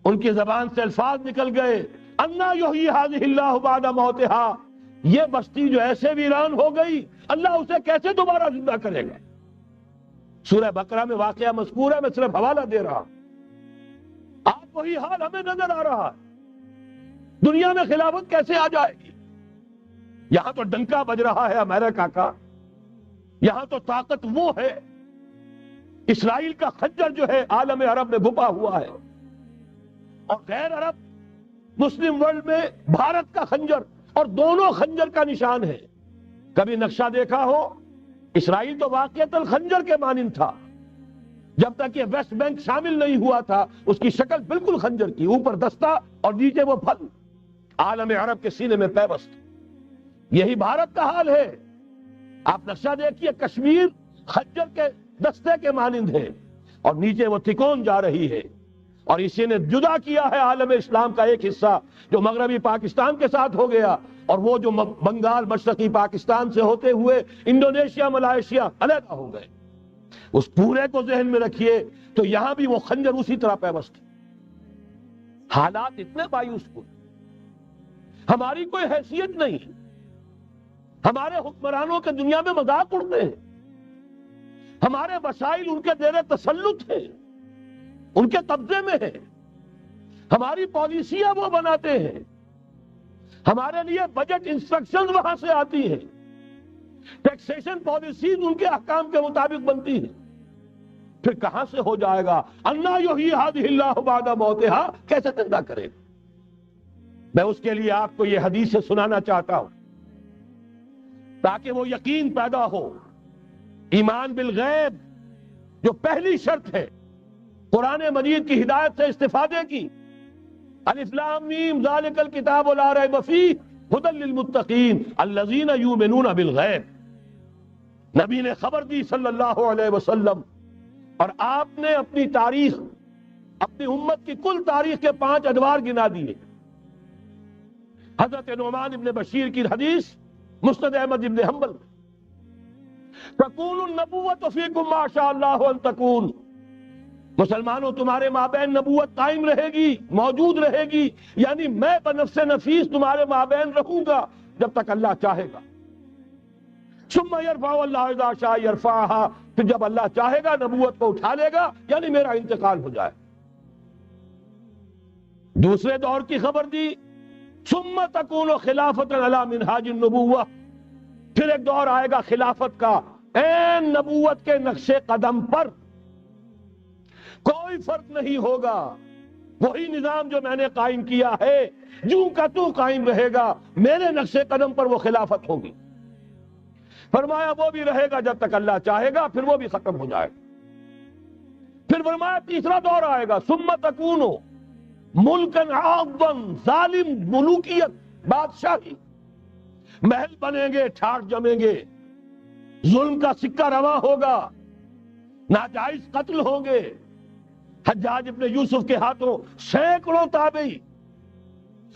ان کی زبان سے الفاظ نکل گئے، انا یحیی ھذہ اللہ بعد موتہا، یہ بستی جو ایسے ویران ہو گئی، اللہ اسے کیسے دوبارہ زندہ کرے گا۔ سورہ بقرہ میں واقعہ مذکور ہے، میں صرف حوالہ دے رہا ہوں۔ آج وہی حال ہمیں نظر آ رہا ہے، دنیا میں خلافت کیسے آ جائے گی؟ یہاں تو ڈنکا بج رہا ہے امریکہ کا، یہاں تو طاقت وہ ہے، اسرائیل کا خنجر جو ہے عالم عرب میں گھپا ہوا ہے، اور غیر عرب مسلم ورلڈ میں بھارت کا خنجر، اور دونوں خنجر کا نشان ہے۔ کبھی نقشہ دیکھا ہو، اسرائیل تو واقعتاً خنجر کے مانند تھا، جب تک یہ ویسٹ بینک شامل نہیں ہوا تھا اس کی شکل بالکل خنجر کی، اوپر دستہ اور نیچے وہ پھل، عالم عرب کے سینے میں پیوست۔ یہی بھارت کا حال ہے۔ آپ نقشہ دیکھیے، کشمیر خنجر کے دستے کے مانند ہے اور نیچے وہ تکون جا رہی ہے، اور اسی نے جدا کیا ہے عالم اسلام کا ایک حصہ جو مغربی پاکستان کے ساتھ ہو گیا، اور وہ جو بنگال مشرقی پاکستان سے ہوتے ہوئے انڈونیشیا ملائیشیا علیحدہ ہو گئے۔ اس پورے کو ذہن میں رکھیے تو یہاں بھی وہ خنجر اسی طرح پیوست ہے۔ حالات اتنے مایوس کن، ہماری کوئی حیثیت نہیں، ہمارے حکمرانوں کے دنیا میں مذاق اڑتے ہیں، ہمارے وسائل ان کے زیر تسلط ہیں، ان کے قبضے میں ہے، ہماری پالیسیاں وہ بناتے ہیں، ہمارے لیے بجٹ انسٹرکشن وہاں سے آتی ہیں، ٹیکسیشن پالیسیز ان کے احکام کے مطابق بنتی ہیں، پھر کہاں سے ہو جائے گا؟ انا یحیی ھذہ اللہ بعد موتہا، کیسے زندہ کرے گا؟ میں اس کے لیے آپ کو یہ حدیث سے سنانا چاہتا ہوں تاکہ وہ یقین پیدا ہو۔ ایمان بالغیب جو پہلی شرط ہے قرآن مجید کی ہدایت سے استفادے کی، الف لام میم ذالک الکتاب لا ریب فیہ ھدی للمتقین الذین یؤمنون بالغیب. نبی نے خبر دی صلی اللہ علیہ وسلم، اور آپ نے اپنی تاریخ، اپنی امت کی کل تاریخ کے 5 ادوار گنا دیے. حضرت نعمان ابن بشیر کی حدیث مسند احمد ابن حنبل، تکون النبوۃ فیکم ما شاء اللہ ان تکون. مسلمانوں تمہارے مابین نبوت قائم رہے گی، موجود رہے گی، یعنی میں بنفس نفیس تمہارے مابین رہوں گا جب تک اللہ چاہے گا. ثم یرفع اللہ اذا شاء یرفعها، پھر جب اللہ چاہے گا نبوت کو اٹھا لے گا، یعنی میرا انتقال ہو جائے. دوسرے دور کی خبر دی، ثم تکون خلافۃ علی منہاج النبوہ، پھر ایک دور آئے گا خلافت کا عین نبوت کے نقش قدم پر، کوئی فرق نہیں ہوگا. وہی نظام جو میں نے قائم کیا ہے جوں کا تو قائم رہے گا، میرے نقش قدم پر وہ خلافت ہوگی. فرمایا وہ بھی رہے گا جب تک اللہ چاہے گا، پھر وہ بھی ختم ہو جائے گا. پھر فرمایا تیسرا دور آئے گا، ثم تکون ملکن عاضا، ظالم ملوکیت، بادشاہی، محل بنیں گے، ٹھاٹ جمیں گے، ظلم کا سکہ رواں ہوگا، ناجائز قتل ہوں گے. حجاج ابن یوسف کے ہاتھوں سینکڑوں تابعی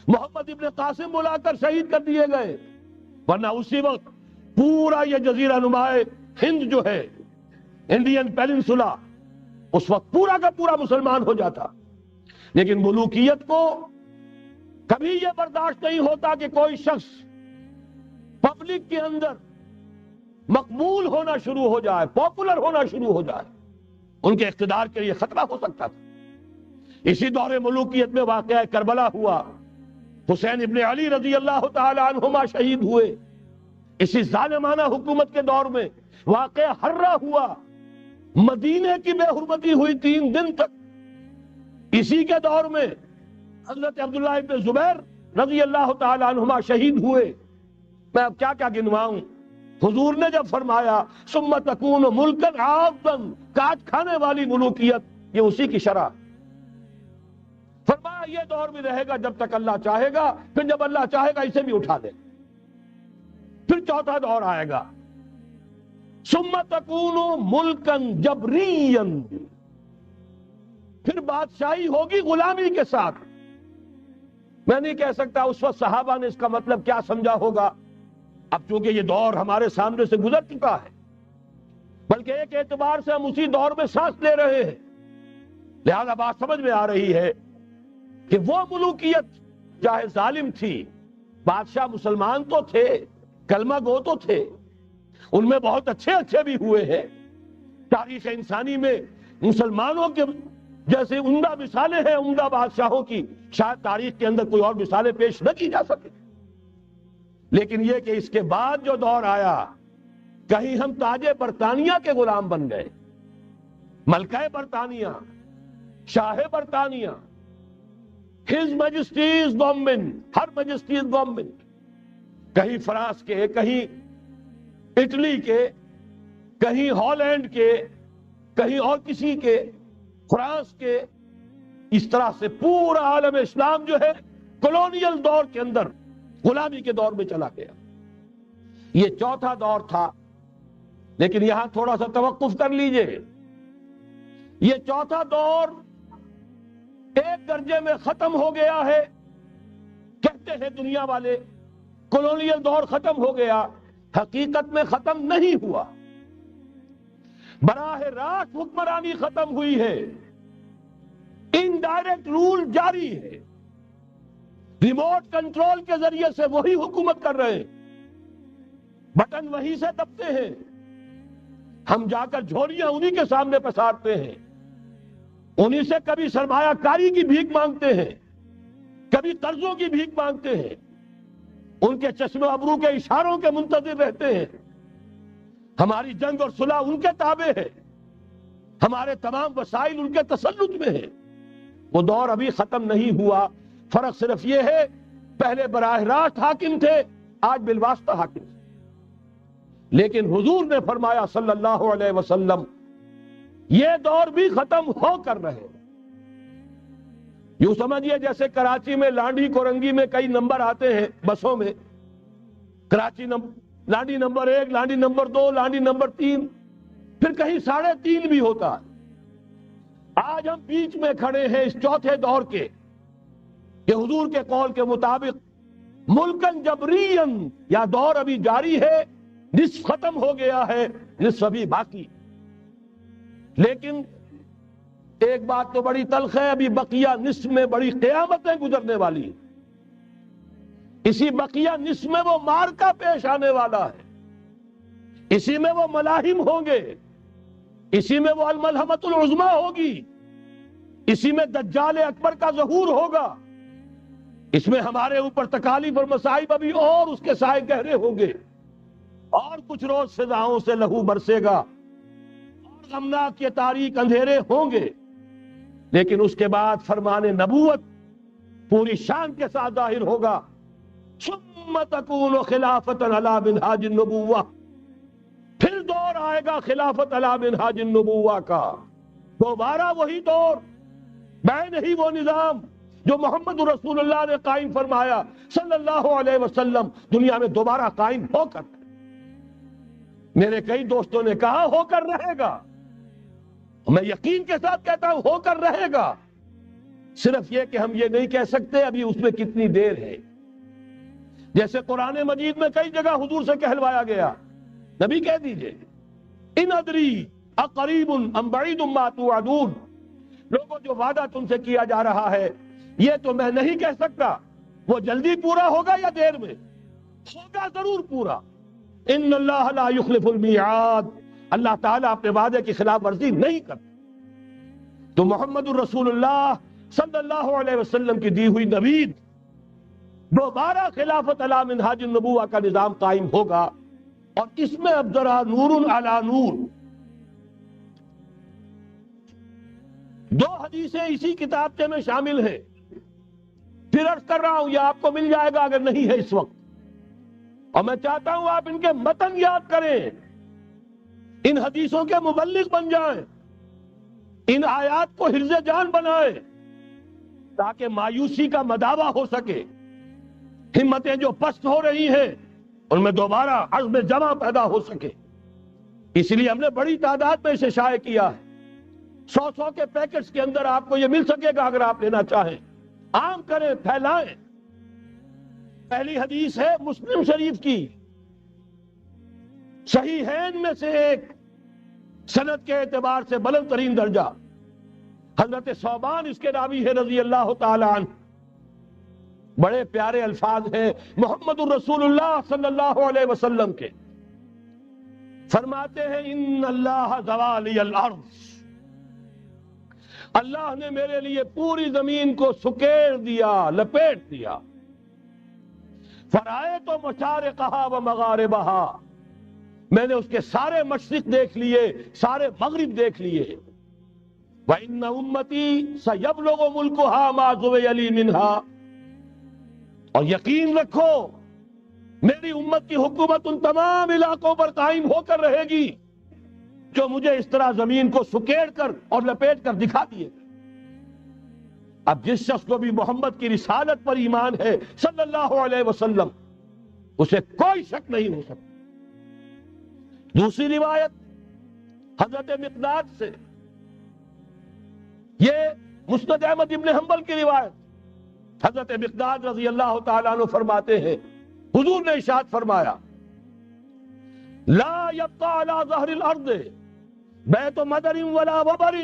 محمد ابن قاسم بلا کر شہید کر دیے گئے، ورنہ اسی وقت پورا یہ جزیرہ نما ہند جو ہے، انڈین پیننسولا، اس وقت پورا کا پورا مسلمان ہو جاتا. لیکن ملوکیت کو کبھی یہ برداشت نہیں ہوتا کہ کوئی شخص پبلک کے اندر مقبول ہونا شروع ہو جائے، پاپولر ہونا شروع ہو جائے. ان کے اقتدار کے لیے خطرہ ہو سکتا تھا. اسی دور ملوکیت میں واقعہ کربلا ہوا، حسین ابن علی رضی اللہ تعالی عنہما شہید ہوئے. اسی ظالمانہ حکومت کے دور میں واقعہ حرہ ہوا، مدینے کی بے حرمتی ہوئی 3 دن تک. اسی کے دور میں حضرت عبداللہ ابن زبیر رضی اللہ تعالی عنہما شہید ہوئے. میں اب کیا کیا گنواؤں. حضور نے جب فرمایا ثم تکون ملکن عاضا، کاٹ کھانے والی ملوکیت، یہ اسی کی شرح. فرمایا یہ دور بھی رہے گا جب تک اللہ چاہے گا، پھر جب اللہ چاہے گا اسے بھی اٹھا دے. پھر چوتھا دور آئے گا، ثم تکون ملکن جبریا، پھر بادشاہی ہوگی غلامی کے ساتھ. میں نہیں کہہ سکتا اس وقت صحابہ نے اس کا مطلب کیا سمجھا ہوگا، اب چونکہ یہ دور ہمارے سامنے سے گزر چکا ہے، بلکہ ایک اعتبار سے ہم اسی دور میں سانس لے رہے ہیں. لہذا بات سمجھ میں آ رہی ہے کہ وہ ملوکیت چاہے ظالم تھی، بادشاہ مسلمان تو تھے، کلمہ گو تو تھے، ان میں بہت اچھے بھی ہوئے ہیں. تاریخ انسانی میں مسلمانوں کے جیسے عمدہ مثالیں ہیں عمدہ بادشاہوں کی، شاید تاریخ کے اندر کوئی اور مثالیں پیش نہ کی جا سکے. لیکن یہ کہ اس کے بعد جو دور آیا، کہیں ہم تاج برطانیہ کے غلام بن گئے، ملکہ برطانیہ، شاہ برطانیہ، ہز میجسٹیز گورنمنٹ، ہر میجسٹیز گورنمنٹ، کہیں فرانس کے، کہیں اٹلی کے، کہیں ہالینڈ کے، کہیں اور کسی کے، فرانس کے. اس طرح سے پورا عالم اسلام جو ہے کولونیل دور کے اندر غلامی کے دور میں چلا گیا. یہ چوتھا دور تھا. لیکن یہاں تھوڑا سا توقف کر لیجئے. یہ چوتھا دور ایک درجے میں ختم ہو گیا ہے، کہتے ہیں دنیا والے کولونیل دور ختم ہو گیا. حقیقت میں ختم نہیں ہوا، براہ راست حکمرانی ختم ہوئی ہے، انڈائریکٹ رول جاری ہے، ریموٹ کنٹرول کے ذریعے سے وہی حکومت کر رہے ہیں، بٹن وہیں سے دبتے ہیں، ہم جا کر جھولیاں انہی کے سامنے پسارتے ہیں، انہی سے کبھی سرمایہ کاری کی بھیک مانگتے ہیں، کبھی قرضوں کی بھیک مانگتے ہیں، ان کے چشم ابرو کے اشاروں کے منتظر رہتے ہیں. ہماری جنگ اور صلح ان کے تابع ہے، ہمارے تمام وسائل ان کے تسلط میں ہیں. وہ دور ابھی ختم نہیں ہوا. فرق صرف یہ ہے پہلے براہ راست حاکم تھے، آج بالواسطہ حاکم تھے. لیکن حضور نے فرمایا صلی اللہ علیہ وسلم یہ دور بھی ختم ہو کر رہے. یوں سمجھیے جیسے کراچی میں لانڈی کورنگی میں کئی نمبر آتے ہیں بسوں میں، Karachi Landhi number 1، Landhi number 2، Landhi number 3، پھر کہیں 3.5 بھی ہوتا ہے۔ آج ہم بیچ میں کھڑے ہیں اس چوتھے دور کے، کہ حضور کے قول کے مطابق ملکن جبرین، یا دور ابھی جاری ہے، نصف ختم ہو گیا ہے، نصف ابھی باقی۔ لیکن ایک بات تو بڑی تلخ ہے، ابھی بقیہ نصف میں بڑی قیامتیں گزرنے والی ہیں۔ اسی بقیہ نصف میں وہ معرکہ پیش آنے والا ہے، اسی میں وہ ملاحم ہوں گے، اسی میں وہ الملحمۃ العظمی ہوگی، اسی میں دجال اکبر کا ظہور ہوگا، اس میں ہمارے اوپر تکالیف اور مصائب ابھی اور اس کے سائے گہرے ہوں گے، اور کچھ روز فضاؤں سے لہو برسے گا، اور غمناک کے تاریک اندھیرے ہوں گے، لیکن اس کے بعد فرمان نبوت پوری شان کے ساتھ ظاہر ہوگا۔ ثم تکون خلافۃ علی منہاج النبوہ، پھر دور آئے گا خلافت علی منہاج النبوہ کا، دوبارہ وہی دور، بین ہی وہ نظام جو محمد رسول اللہ نے قائم فرمایا صلی اللہ علیہ وسلم، دنیا میں دوبارہ قائم ہو کر۔ میرے کئی دوستوں نے کہا ہو کر رہے گا، میں یقین کے ساتھ کہتا ہوں ہو کر رہے گا، صرف یہ کہ ہم یہ نہیں کہہ سکتے ابھی اس میں کتنی دیر ہے۔ جیسے قرآن مجید میں کئی جگہ حضور سے کہلوایا گیا، نبی کہہ دیجئے ان ادری اقریب ام بعید ما توعدون، لوگوں جو وعدہ تم سے کیا جا رہا ہے یہ تو میں نہیں کہہ سکتا، وہ جلدی پورا ہوگا یا دیر میں، ہوگا ضرور پورا۔ ان اللہ لا یخلف المیعاد، اللہ تعالیٰ اپنے وعدے کی خلاف ورزی نہیں کرتا۔ تو محمد الرسول اللہ صلی اللہ علیہ وسلم کی دی ہوئی نوید، دوبارہ خلافت علی منہاج النبوہ کا نظام قائم ہوگا، اور اس میں اب ذرا نور علی نور، دو حدیثیں اسی کتابچے میں شامل ہیں، پھر عرض کر رہا ہوں یہ آپ کو مل جائے گا اگر نہیں ہے اس وقت، اور میں چاہتا ہوں آپ ان کے متن یاد کریں، ان حدیثوں کے مبلغ بن جائیں، ان آیات کو حفظ جان بنائیں، تاکہ مایوسی کا مداوع ہو سکے، ہمتیں جو پست ہو رہی ہیں ان میں دوبارہ عزم جمع پیدا ہو سکے۔ اس لیے ہم نے بڑی تعداد میں اسے شائع کیا ہے، 100 کے پیکٹس کے اندر آپ کو یہ مل سکے گا اگر آپ لینا چاہیں، عام کریں، پھیلائیں۔ پہلی حدیث ہے مسلم شریف کی، صحیحین میں سے ایک، سند کے اعتبار سے بلند ترین درجہ، حضرت ثوبان اس کے راوی ہے رضی اللہ تعالی عنہ، بڑے پیارے الفاظ ہیں محمد الرسول اللہ صلی اللہ علیہ وسلم کے، فرماتے ہیں ان اللہ زوالی الارض، اللہ نے میرے لیے پوری زمین کو سکیڑ دیا، لپیٹ دیا، فرائے تو مشارقہا و مغاربہا، میں نے اس کے سارے مشرق دیکھ لیے، سارے مغرب دیکھ لیے، وَإِنَّ أُمَّتِي سَيَبْلُغُ مُلْكُهَا مَا زُوِيَ لِي مِنْهَا، اور یقین رکھو میری امت کی حکومت ان تمام علاقوں پر قائم ہو کر رہے گی جو مجھے اس طرح زمین کو سکیڑ کر اور لپیٹ کر دکھا دیے۔ اب جس شخص کو بھی محمد کی رسالت پر ایمان ہے صلی اللہ علیہ وسلم، اسے کوئی شک نہیں ہو سکتا۔ دوسری روایت حضرت مقداد سے، یہ مسند احمد ابن حنبل کی روایت، حضرت مقداد رضی اللہ تعالیٰ عنہ فرماتے ہیں حضور نے ارشاد فرمایا لا يبقى على ظهر الارض بیت مدر ولا وبر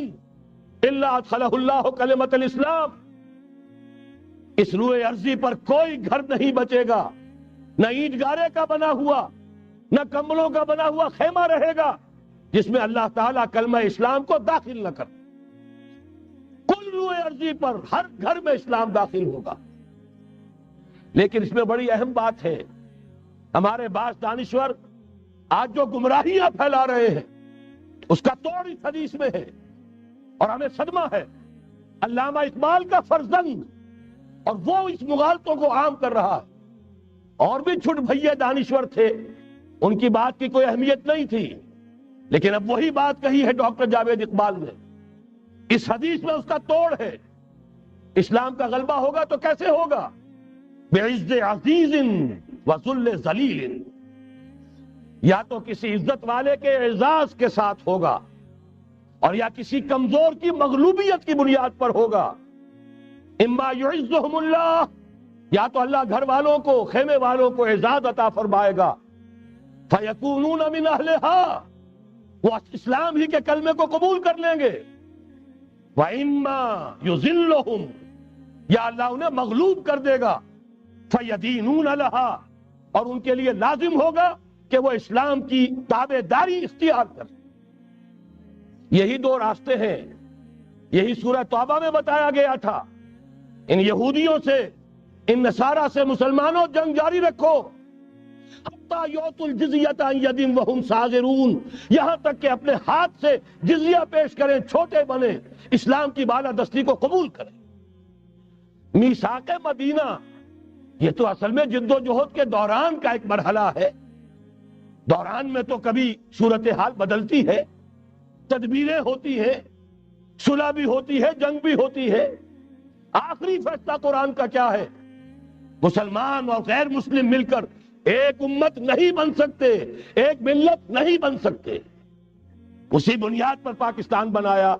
الا ادخلہ اللہ کلمۃ الاسلام، اس روئے ارضی پر کوئی گھر نہیں بچے گا، نہ اینٹ گارے کا بنا ہوا نہ کمبلوں کا بنا ہوا خیمہ رہے گا جس میں اللہ تعالیٰ کلمہ اسلام کو داخل نہ کر، کل روئے ارضی پر ہر گھر میں اسلام داخل ہوگا۔ لیکن اس میں بڑی اہم بات ہے، ہمارے بعض دانشور آج جو گمراہیاں پھیلا رہے ہیں اس کا توڑ اس حدیث میں ہے، اور ہمیں صدمہ ہے، علامہ اقبال کا فرزند، اور وہ اس مغالطوں کو عام کر رہا ہے، اور بھی چھٹ بھئیے دانشور تھے، ان کی بات کی کوئی اہمیت نہیں تھی، لیکن اب وہی بات کہی ہے ڈاکٹر جاوید اقبال نے، اس حدیث میں اس کا توڑ ہے، اسلام کا غلبہ ہوگا تو کیسے ہوگا؟ بعز عزیز وذل ذلیل، یا تو کسی عزت والے کے اعزاز کے ساتھ ہوگا اور یا کسی کمزور کی مغلوبیت کی بنیاد پر ہوگا۔ اما یعزہم اللہ، یا تو اللہ گھر والوں کو، خیمے والوں کو اعزاز عطا فرمائے گا، فیکونون من اہلہا، وہ اسلام ہی کے کلمے کو قبول کر لیں گے، وَإِمَّا يُذِلُّهُمْ، یا اللہ انہیں مغلوب کر دے گا، فَيَدِينُونَ لَهَا، اور ان کے لیے لازم ہوگا کہ وہ اسلام کی تابع داری اختیار کریں۔ یہی دو راستے ہیں، یہی سورہ توبہ میں بتایا گیا تھا۔ ان یہودیوں سے، ان نصارہ سے مسلمانوں جنگ جاری رکھو، حتی یؤتوا الجزیۃ عن ید وہم صاغرون، یہاں تک کہ اپنے ہاتھ سے جزیہ پیش کریں، چھوٹے بنیں، اسلام کی بالادستی کو قبول کریں۔ میثاق مدینہ یہ تو اصل میں جد و جہد کے دوران کا ایک مرحلہ ہے۔ دوران میں تو کبھی صورتحال بدلتی ہے، تدبیریں ہوتی ہیں، صلح بھی ہوتی ہے، جنگ بھی ہوتی ہے۔ آخری فیصلہ قرآن کا کیا ہے؟ مسلمان اور غیر مسلم مل کر ایک امت نہیں بن سکتے، ایک ملت نہیں بن سکتے۔ اسی بنیاد پر پاکستان بنایا۔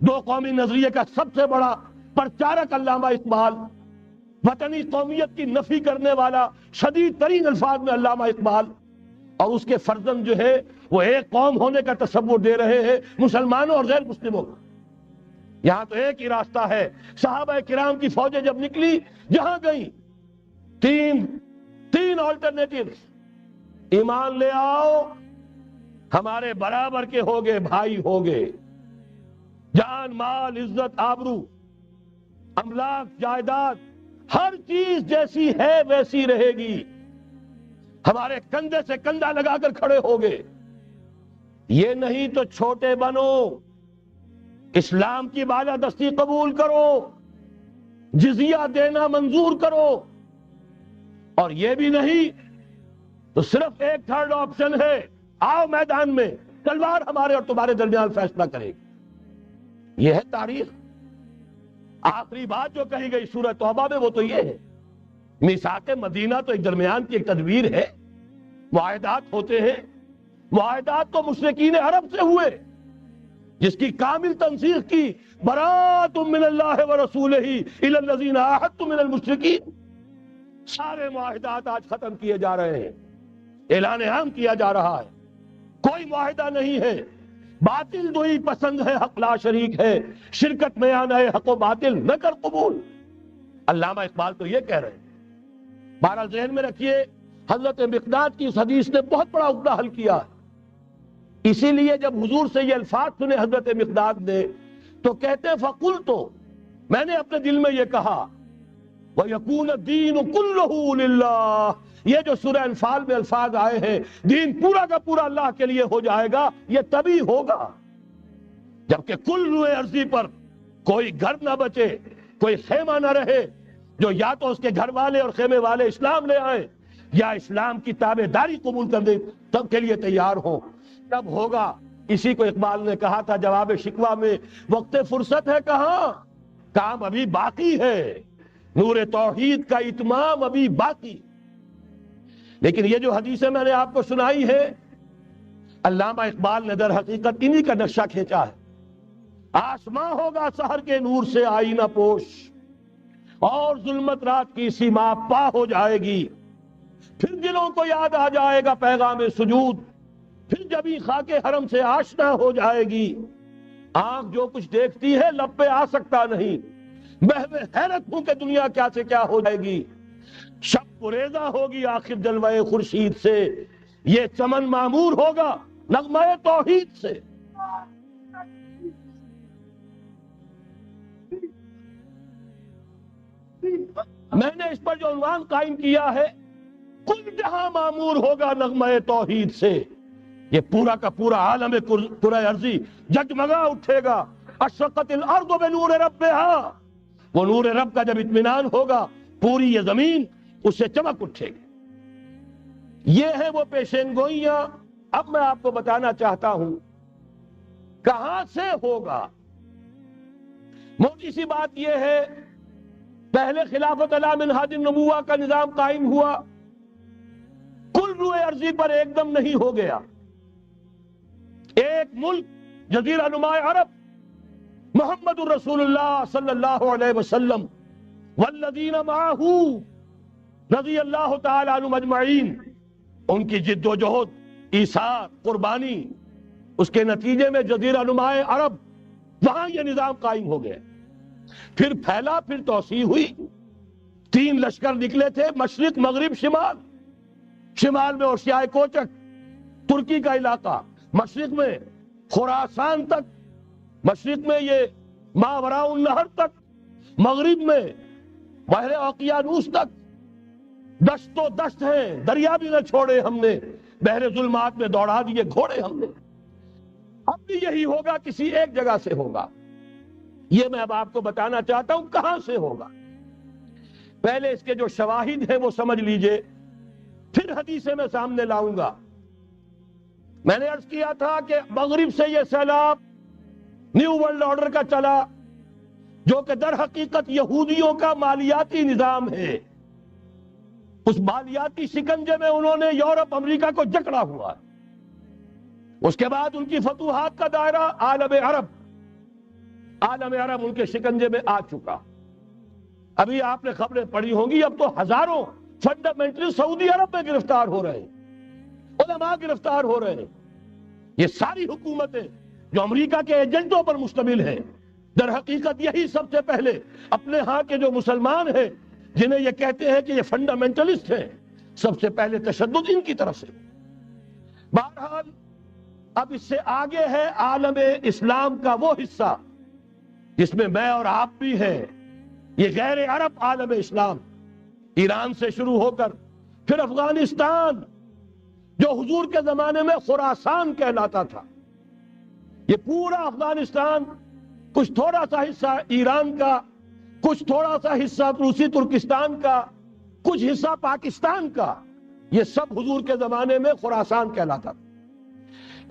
دو قومی نظریے کا سب سے بڑا پرچارک علامہ اقبال، وطنی قومیت کی نفی کرنے والا شدید ترین الفاظ میں علامہ اقبال، اور اس کے فرزند جو ہے وہ ایک قوم ہونے کا تصور دے رہے ہیں مسلمانوں اور غیر مسلموں کو۔ یہاں تو ایک ہی راستہ ہے۔ صحابہ کرام کی فوجیں جب نکلی، جہاں گئیں، تین آلٹرنیٹیوز، ایمان لے آؤ، ہمارے برابر کے ہوگے، بھائی ہوگے، جان مال عزت آبرو املاک جائیداد ہر چیز جیسی ہے ویسی رہے گی، ہمارے کندھے سے کندھا لگا کر کھڑے ہوگے۔ یہ نہیں تو چھوٹے بنو، اسلام کی بالادستی قبول کرو، جزیہ دینا منظور کرو، اور یہ بھی نہیں تو صرف ایک تھرڈ آپشن ہے، آؤ میدان میں، تلوار ہمارے اور تمہارے درمیان فیصلہ کرے گی۔ یہ ہے تاریخ۔ آخری بات جو کہی گئی سورہ توبہ میں وہ تو یہ ہے، میثاق مدینہ تو ایک درمیان کی ایک تدبیر ہے، معاہدات ہوتے ہیں۔ معاہدات تو مشرکین عرب سے ہوئے، جس کی کامل تنسیخ کی، براءۃ من اللہ ورسولہ الی الذین عاہدتم من المشرکین۔ سارے معاہدات آج ختم کیے جا رہے ہیں، اعلان عام کیا جا رہا ہے، کوئی معاہدہ نہیں ہے۔ باطل دوئی پسند ہے، حق لا شریک ہے، شرکت میں آنا ہے، حق و باطل نہ کر قبول۔ علامہ اقبال تو یہ کہہ رہے ہیں۔ بہرحال ذہن میں رکھیے، حضرت مقداد کی اس حدیث نے بہت بڑا عقدہ حل کیا ہے۔ اسی لیے جب حضور سے یہ الفاظ سنے حضرت مقداد نے تو کہتے ہیں فَقُلْتُ، میں نے اپنے دل میں یہ کہا، وَيَكُونَ الدِّينُ كُلُّهُ لِلَّهِ، یہ جو سورہ انفال میں الفاظ آئے ہیں، دین پورا کا پورا اللہ کے لیے ہو جائے گا، یہ تبھی ہوگا جبکہ کل روئے ارضی پر کوئی گھر نہ بچے، کوئی خیمہ نہ رہے، جو یا تو اس کے گھر والے اور خیمے والے اسلام لے آئیں یا اسلام کی تابع داری قبول کر دیں، تب کے لیے تیار ہوں، تب ہوگا۔ اسی کو اقبال نے کہا تھا جواب شکوہ میں، وقت فرصت ہے کہاں، کام ابھی باقی ہے، نور توحید کا اتمام ابھی باقی۔ لیکن یہ جو حدیثیں میں نے آپ کو سنائی ہے، علامہ اقبال نے در حقیقت انہی کا نقشہ کھینچا ہے۔ آسماں ہوگا سحر کے نور سے آئینہ پوش، اور ظلمت رات کی سیما پا ہو جائے گی، پھر دلوں کو یاد آ جائے گا پیغام سجود، پھر جبھی خاک حرم سے آشنا ہو جائے گی۔ آنکھ جو کچھ دیکھتی ہے لب پہ آ سکتا نہیں، محو حیرت ہوں کہ دنیا کیا سے کیا ہو جائے گی۔ شب گریزہ ہوگی آخر جلوہ خورشید سے، یہ چمن معمور ہوگا نغمہ توحید سے۔ میں نے اس پر جو عنوان قائم کیا ہے، کل جہاں معمور ہوگا نغمہ توحید سے، یہ پورا کا پورا عالم کرۂ ارضی جگمگا اٹھے گا۔ اشرقت الارض بنور ربہا، وہ نور رب کا جب اطمینان ہوگا، پوری یہ زمین اس سے چمک اٹھے گی۔ یہ ہے وہ پیشین گوئیاں۔ اب میں آپ کو بتانا چاہتا ہوں کہاں سے ہوگا۔ موٹی سی بات یہ ہے پہلے خلافت علی منہاج النبوہ کا نظام قائم ہوا، کل روئے ارضی پر ایک دم نہیں ہو گیا۔ ایک ملک جزیرہ نماء عرب، محمد الرسول اللہ صلی اللہ علیہ وسلم والذین معہ رضی اللہ تعالی عنہم اجمعین، ان کی جد و جہد، ایثار، قربانی، اس کے نتیجے میں جزیرہ نماء عرب وہاں یہ نظام قائم ہو گیا۔ پھر پھیلا، پھر توسیع ہوئی، 3 لشکر نکلے تھے، مشرق، مغرب، شمال۔ شمال میں اوشیائے کوچک، ترکی کا علاقہ، مشرق میں خراسان تک، مشرق میں یہ ماوراء النہر تک، مغرب میں بحر اوقیانوس تک۔ دشت و دشت ہیں، دریا بھی نہ چھوڑے ہم نے، بحر ظلمات میں دوڑا دیے گھوڑے ہم نے۔ اب بھی یہی ہوگا، کسی ایک جگہ سے ہوگا۔ یہ میں اب آپ کو بتانا چاہتا ہوں کہاں سے ہوگا۔ پہلے اس کے جو شواہد ہیں وہ سمجھ لیجئے، پھر حدیثیں میں سامنے لاؤں گا۔ میں نے عرض کیا تھا کہ مغرب سے یہ سیلاب نیو ورلڈ آرڈر کا چلا، جو کہ در حقیقت یہودیوں کا مالیاتی نظام ہے۔ اس مالیاتی شکنجے میں انہوں نے یورپ، امریکہ کو جکڑا ہوا ہے۔ اس کے بعد ان کی فتوحات کا دائرہ عالم عرب، عالم عرب ان کے شکنجے میں آ چکا۔ ابھی آپ نے خبریں پڑھی ہوں گی، اب تو ہزاروں فنڈامنٹل سعودی عرب میں گرفتار ہو رہے ہیں، علماء گرفتار ہو رہے ہیں۔ یہ ساری حکومتیں جو امریکہ کے ایجنٹوں پر مشتمل ہیں، در حقیقت یہی سب سے پہلے اپنے ہاں کے جو مسلمان ہیں، جنہیں یہ کہتے ہیں کہ یہ فنڈامنٹلسٹ ہیں، سب سے پہلے تشدد ان کی طرف سے۔ بہرحال اب اس سے آگے ہے عالم اسلام کا وہ حصہ جس میں میں اور آپ بھی ہیں، یہ غیر عرب عالم اسلام، ایران سے شروع ہو کر پھر افغانستان، جو حضور کے زمانے میں خراسان کہلاتا تھا، یہ پورا افغانستان، کچھ تھوڑا سا حصہ ایران کا، کچھ تھوڑا سا حصہ روسی ترکستان کا، کچھ حصہ پاکستان کا، یہ سب حضور کے زمانے میں خراسان کہلاتا تھا۔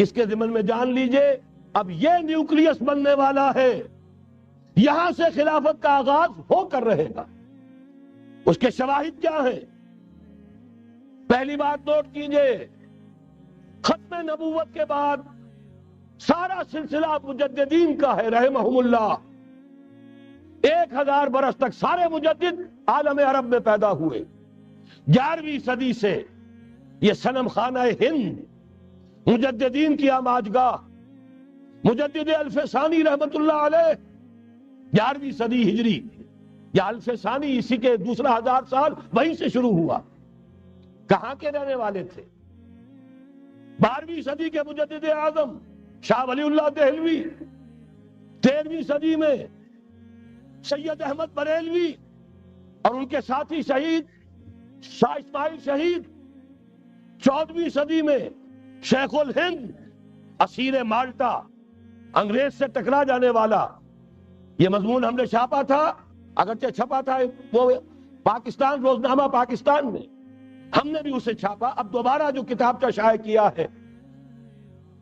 اس کے ضمن میں جان لیجئے اب یہ نیوکلیس بننے والا ہے، یہاں سے خلافت کا آغاز ہو کر رہے گا۔ اس کے شواہد کیا ہیں؟ پہلی بات نوٹ کیجئے، ختم نبوت کے بعد سارا سلسلہ مجددین کا ہے رحمہم اللہ۔ 1000 برس تک سارے مجدد عالم عرب میں پیدا ہوئے۔ 11ویں صدی سے یہ صنم خانہ ہند، مجددین کی آماجگاہ، مجدد الف ثانی رحمت اللہ علیہ، 11ویں صدی ہجری یا الف ثانی، اسی کے دوسرا 1000 سال وہیں سے شروع ہوا۔ کہاں کے رہنے والے تھے؟ 12ویں صدی کے مجدد اعظم شاہ ولی اللہ دہلوی، 13ویں صدی میں سید احمد بریلوی اور ان کے ساتھی شہید شاہ اسماعیل شہید، 14ویں صدی میں شیخ الہند، اسیر مالٹا، انگریز سے ٹکرا جانے والا۔ یہ مضمون ہم نے چھاپا تھا، اگرچہ چھپا تھا وہ پاکستان، روزنامہ پاکستان میں، ہم نے بھی اسے چھاپا۔ اب دوبارہ جو کتابچہ شائع کیا ہے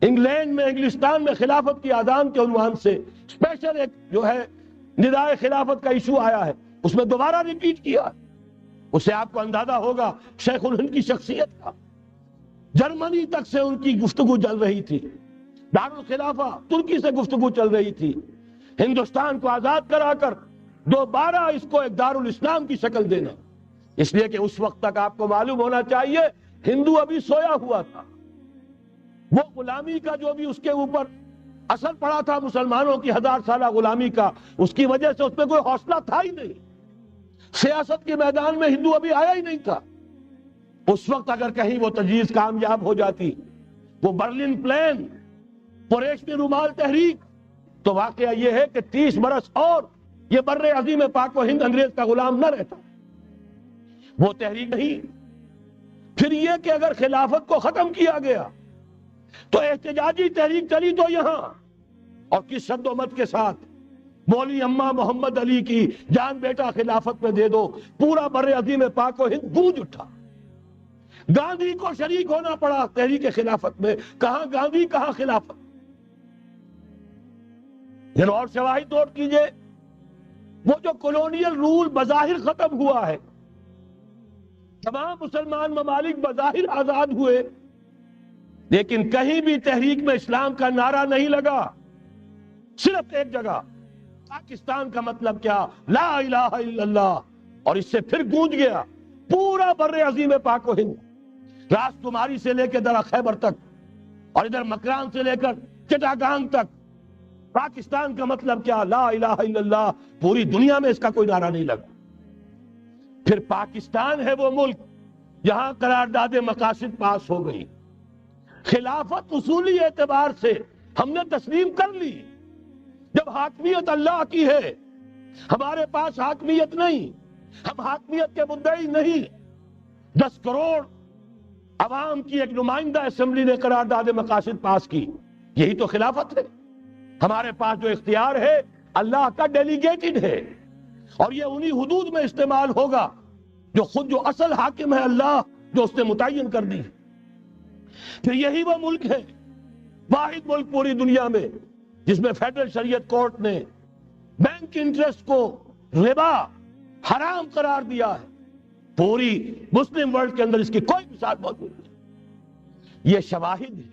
انگلینڈ میں، انگلستان میں، خلافت کی اذان کے عنوان سے اسپیشل ایک جو ہے ندائے خلافت کا ایشو آیا ہے، اس میں دوبارہ ریپیٹ کیا۔ اس سے آپ کو اندازہ ہوگا شیخ الہند کی شخصیت کا۔ جرمنی تک سے ان کی گفتگو چل رہی تھی، دارالخلافہ ترکی سے گفتگو چل رہی تھی، ہندوستان کو آزاد کرا کر دوبارہ اس کو ایک دارالاسلام کی شکل دینا۔ اس لیے کہ اس وقت تک آپ کو معلوم ہونا چاہیے ہندو ابھی سویا ہوا تھا۔ وہ غلامی کا جو بھی اس کے اوپر اثر پڑا تھا، مسلمانوں کی 1000 سالہ غلامی کا، اس کی وجہ سے اس میں کوئی حوصلہ تھا ہی نہیں۔ سیاست کے میدان میں ہندو ابھی آیا ہی نہیں تھا۔ اس وقت اگر کہیں وہ تجویز کامیاب ہو جاتی، وہ برلن پلان، قریشمی رومال تحریک، تو واقعہ یہ ہے کہ 30 برس اور یہ بر عظیم پاک و ہند انگریز کا غلام نہ رہتا۔ وہ تحریک نہیں۔ پھر یہ کہ اگر خلافت کو ختم کیا گیا تو احتجاجی تحریک چلی تو یہاں، اور کس شد و مت کے ساتھ، مولوی اما محمد علی کی جان بیٹا خلافت میں دے دو، پورا بر عظیم پاک و ہند گونج اٹھا۔ گاندھی کو شریک ہونا پڑا تحریک خلافت میں، کہاں گاندھی کہاں خلافت۔ اور شواہد نوٹ کیجئے، وہ جو کولونیل رول بظاہر ختم ہوا ہے، تمام مسلمان ممالک بظاہر آزاد ہوئے، لیکن کہیں بھی تحریک میں اسلام کا نعرہ نہیں لگا، صرف ایک جگہ، پاکستان کا مطلب کیا؟ لا الہ الا اللہ، اور اس سے پھر گونج گیا پورا بر عظیم پاک و ہند، راس کماری سے لے کے درہ خیبر تک، اور ادھر مکران سے لے کر چٹاگانگ تک، پاکستان کا مطلب کیا؟ لا الہ الا اللہ، پوری دنیا میں اس کا کوئی نعرہ نہیں لگا۔ پھر پاکستان ہے وہ ملک جہاں قرارداد مقاصد پاس ہو گئی، خلافت اصولی اعتبار سے ہم نے تسلیم کر لی، جب حاکمیت اللہ کی ہے، ہمارے پاس حاکمیت نہیں، ہم حاکمیت کے مدعی نہیں۔ 10 کروڑ عوام کی ایک نمائندہ اسمبلی نے قرارداد مقاصد پاس کی، یہی تو خلافت ہے۔ ہمارے پاس جو اختیار ہے اللہ کا ڈیلیگیٹڈ ہے، اور یہ انہی حدود میں استعمال ہوگا جو اصل حاکم ہے اللہ، جو اس نے متعین کر دی۔ پھر یہی وہ ملک ہے، واحد ملک پوری دنیا میں جس میں فیڈرل شریعت کورٹ نے بینک انٹرسٹ کو ربا حرام قرار دیا ہے، پوری مسلم ورلڈ کے اندر اس کی کوئی مثال موجود نہیں۔ یہ شواہد ہے۔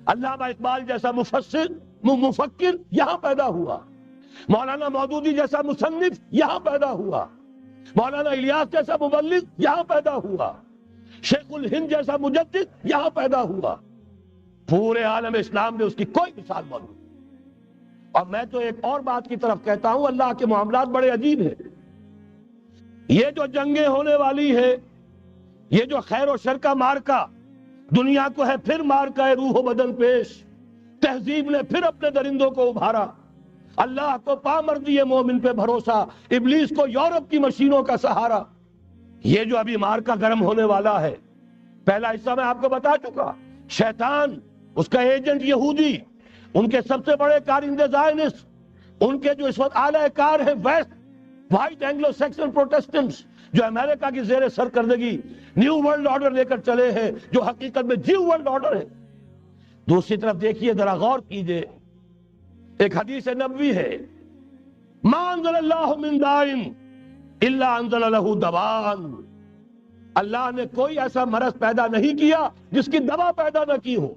علامہ اقبال جیسا مفکر یہاں پیدا ہوا، مولانا مودودی جیسا مصنف یہاں پیدا ہوا، مولانا الیاس جیسا مبلغ یہاں پیدا ہوا، شیخ الہند جیسا مجدد یہاں پیدا ہوا، پورے عالم اسلام میں اس کی کوئی مثال موجود نہیں۔ اور میں تو ایک اور بات کی طرف کہتا ہوں، اللہ کے معاملات بڑے عجیب ہیں۔ یہ جو جنگیں ہونے والی ہے، یہ جو خیر و شر کا مارکا دنیا کو ہے، پھر مارکا ہے روح و بدن پیش، تہذیب نے پھر اپنے درندوں کو ابھارا، اللہ کو پامردی مومن پہ بھروسہ، ابلیس کو یورپ کی مشینوں کا سہارا۔ یہ جو ابھی مارکا گرم ہونے والا ہے، پہلا حصہ میں آپ کو بتا چکا، شیطان، اس کا ایجنٹ یہودی، ان کے سب سے بڑے کارندے زائنسٹ، ان کے جو اس وقت اعلی کار ہیں west, white Anglo Saxon Protestants, جو امریکہ کی زیر سرکردگی نیو ورلڈ آرڈر لے کر چلے ہیں، جو حقیقت میں جیو ورلڈ آرڈر ہے۔ دوسری طرف دیکھیے، ذرا غور کیجئے، ایک حدیث نبوی ہے، ما انزل اللہ من دائن الا انزل لہ دوان، اللہ نے کوئی ایسا مرض پیدا نہیں کیا جس کی دوا پیدا نہ کی ہو۔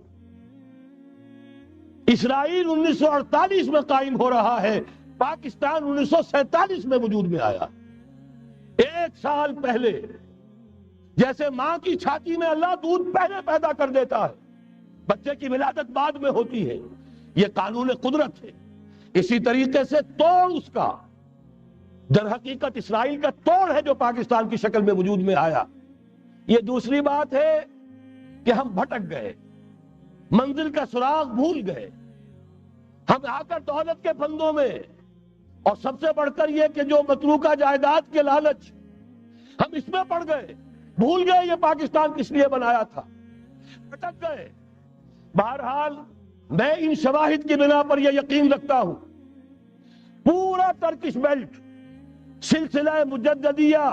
اسرائیل 1948 میں قائم ہو رہا ہے، پاکستان 1947 میں وجود میں آیا۔ 1 سال پہلے، جیسے ماں کی چھاتی میں اللہ دودھ پہلے پیدا کر دیتا ہے، بچے کی ولادت بعد میں ہوتی ہے، یہ قانون قدرت ہے۔ اسی طریقے سے توڑ اس کا، در حقیقت اسرائیل کا توڑ ہے جو پاکستان کی شکل میں وجود میں آیا۔ یہ دوسری بات ہے کہ ہم بھٹک گئے، منزل کا سراغ بھول گئے، ہم آ کر دولت کے پھندوں میں، اور سب سے بڑھ کر یہ کہ جو متروکہ جائیداد کے لالچ، ہم اس میں پڑ گئے، بھول گئے یہ پاکستان کس لیے بنایا تھا، بھٹک گئے۔ بہرحال میں ان شواہد کی بنا پر یہ یقین رکھتا ہوں، پورا ٹرکش بیلٹ سلسلہ مجددیہ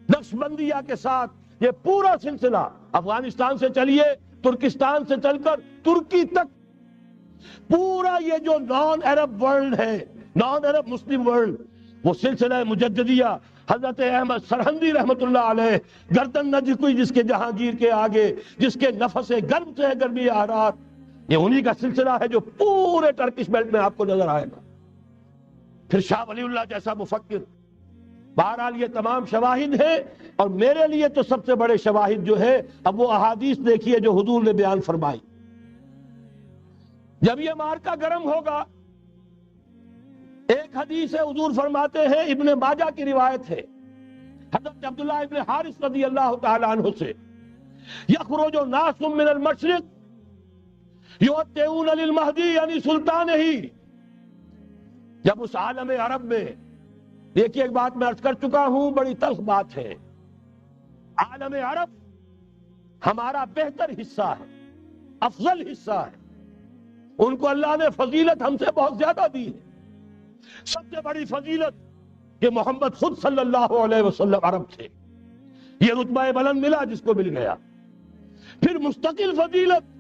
نقشبندیہ کے ساتھ، یہ پورا سلسلہ افغانستان سے چلیے، ترکستان سے چل کر ترکی تک، پورا یہ جو نان عرب ورلڈ ہے، نان عرب مسلم ورلڈ، وہ سلسلہ مجددیہ حضرت احمد سرہندی رحمت اللہ علیہ، گردن نہ جھکی جس کے جہانگیر کے آگے، جس کے نفس گرم سے ہے گرمی آرات، یہ انہی کا سلسلہ ہے جو پورے ٹرکش بیلٹ میں آپ کو نظر آئے گا۔ پھر شاہ ولی اللہ جیسا مفکر۔ بہرحال یہ تمام شواہد ہیں، اور میرے لیے تو سب سے بڑے شواہد جو ہے، اب وہ احادیث دیکھیے جو حضور نے بیان فرمائی۔ جب یہ مارکا گرم ہوگا، ایک حدیث ہے، حضور فرماتے ہیں، ابن ماجہ کی روایت ہے حضرت عبداللہ ابن حارث رضی اللہ تعالی عنہ سے، یخرج ناس من المشرق یؤتون للمہدی یعنی سلطان ہی۔ جب اس عالم عرب میں، دیکھیے ایک بات میں عرض کر چکا ہوں، بڑی تلخ بات ہے، عالم عرب ہمارا بہتر حصہ ہے، افضل حصہ ہے، ان کو اللہ نے فضیلت ہم سے بہت زیادہ دی ہے۔ سب سے بڑی فضیلت کہ محمد خود صلی اللہ علیہ وسلم عرب تھے، یہ رتبہ بلند ملا جس کو مل گیا۔ پھر مستقل فضیلت،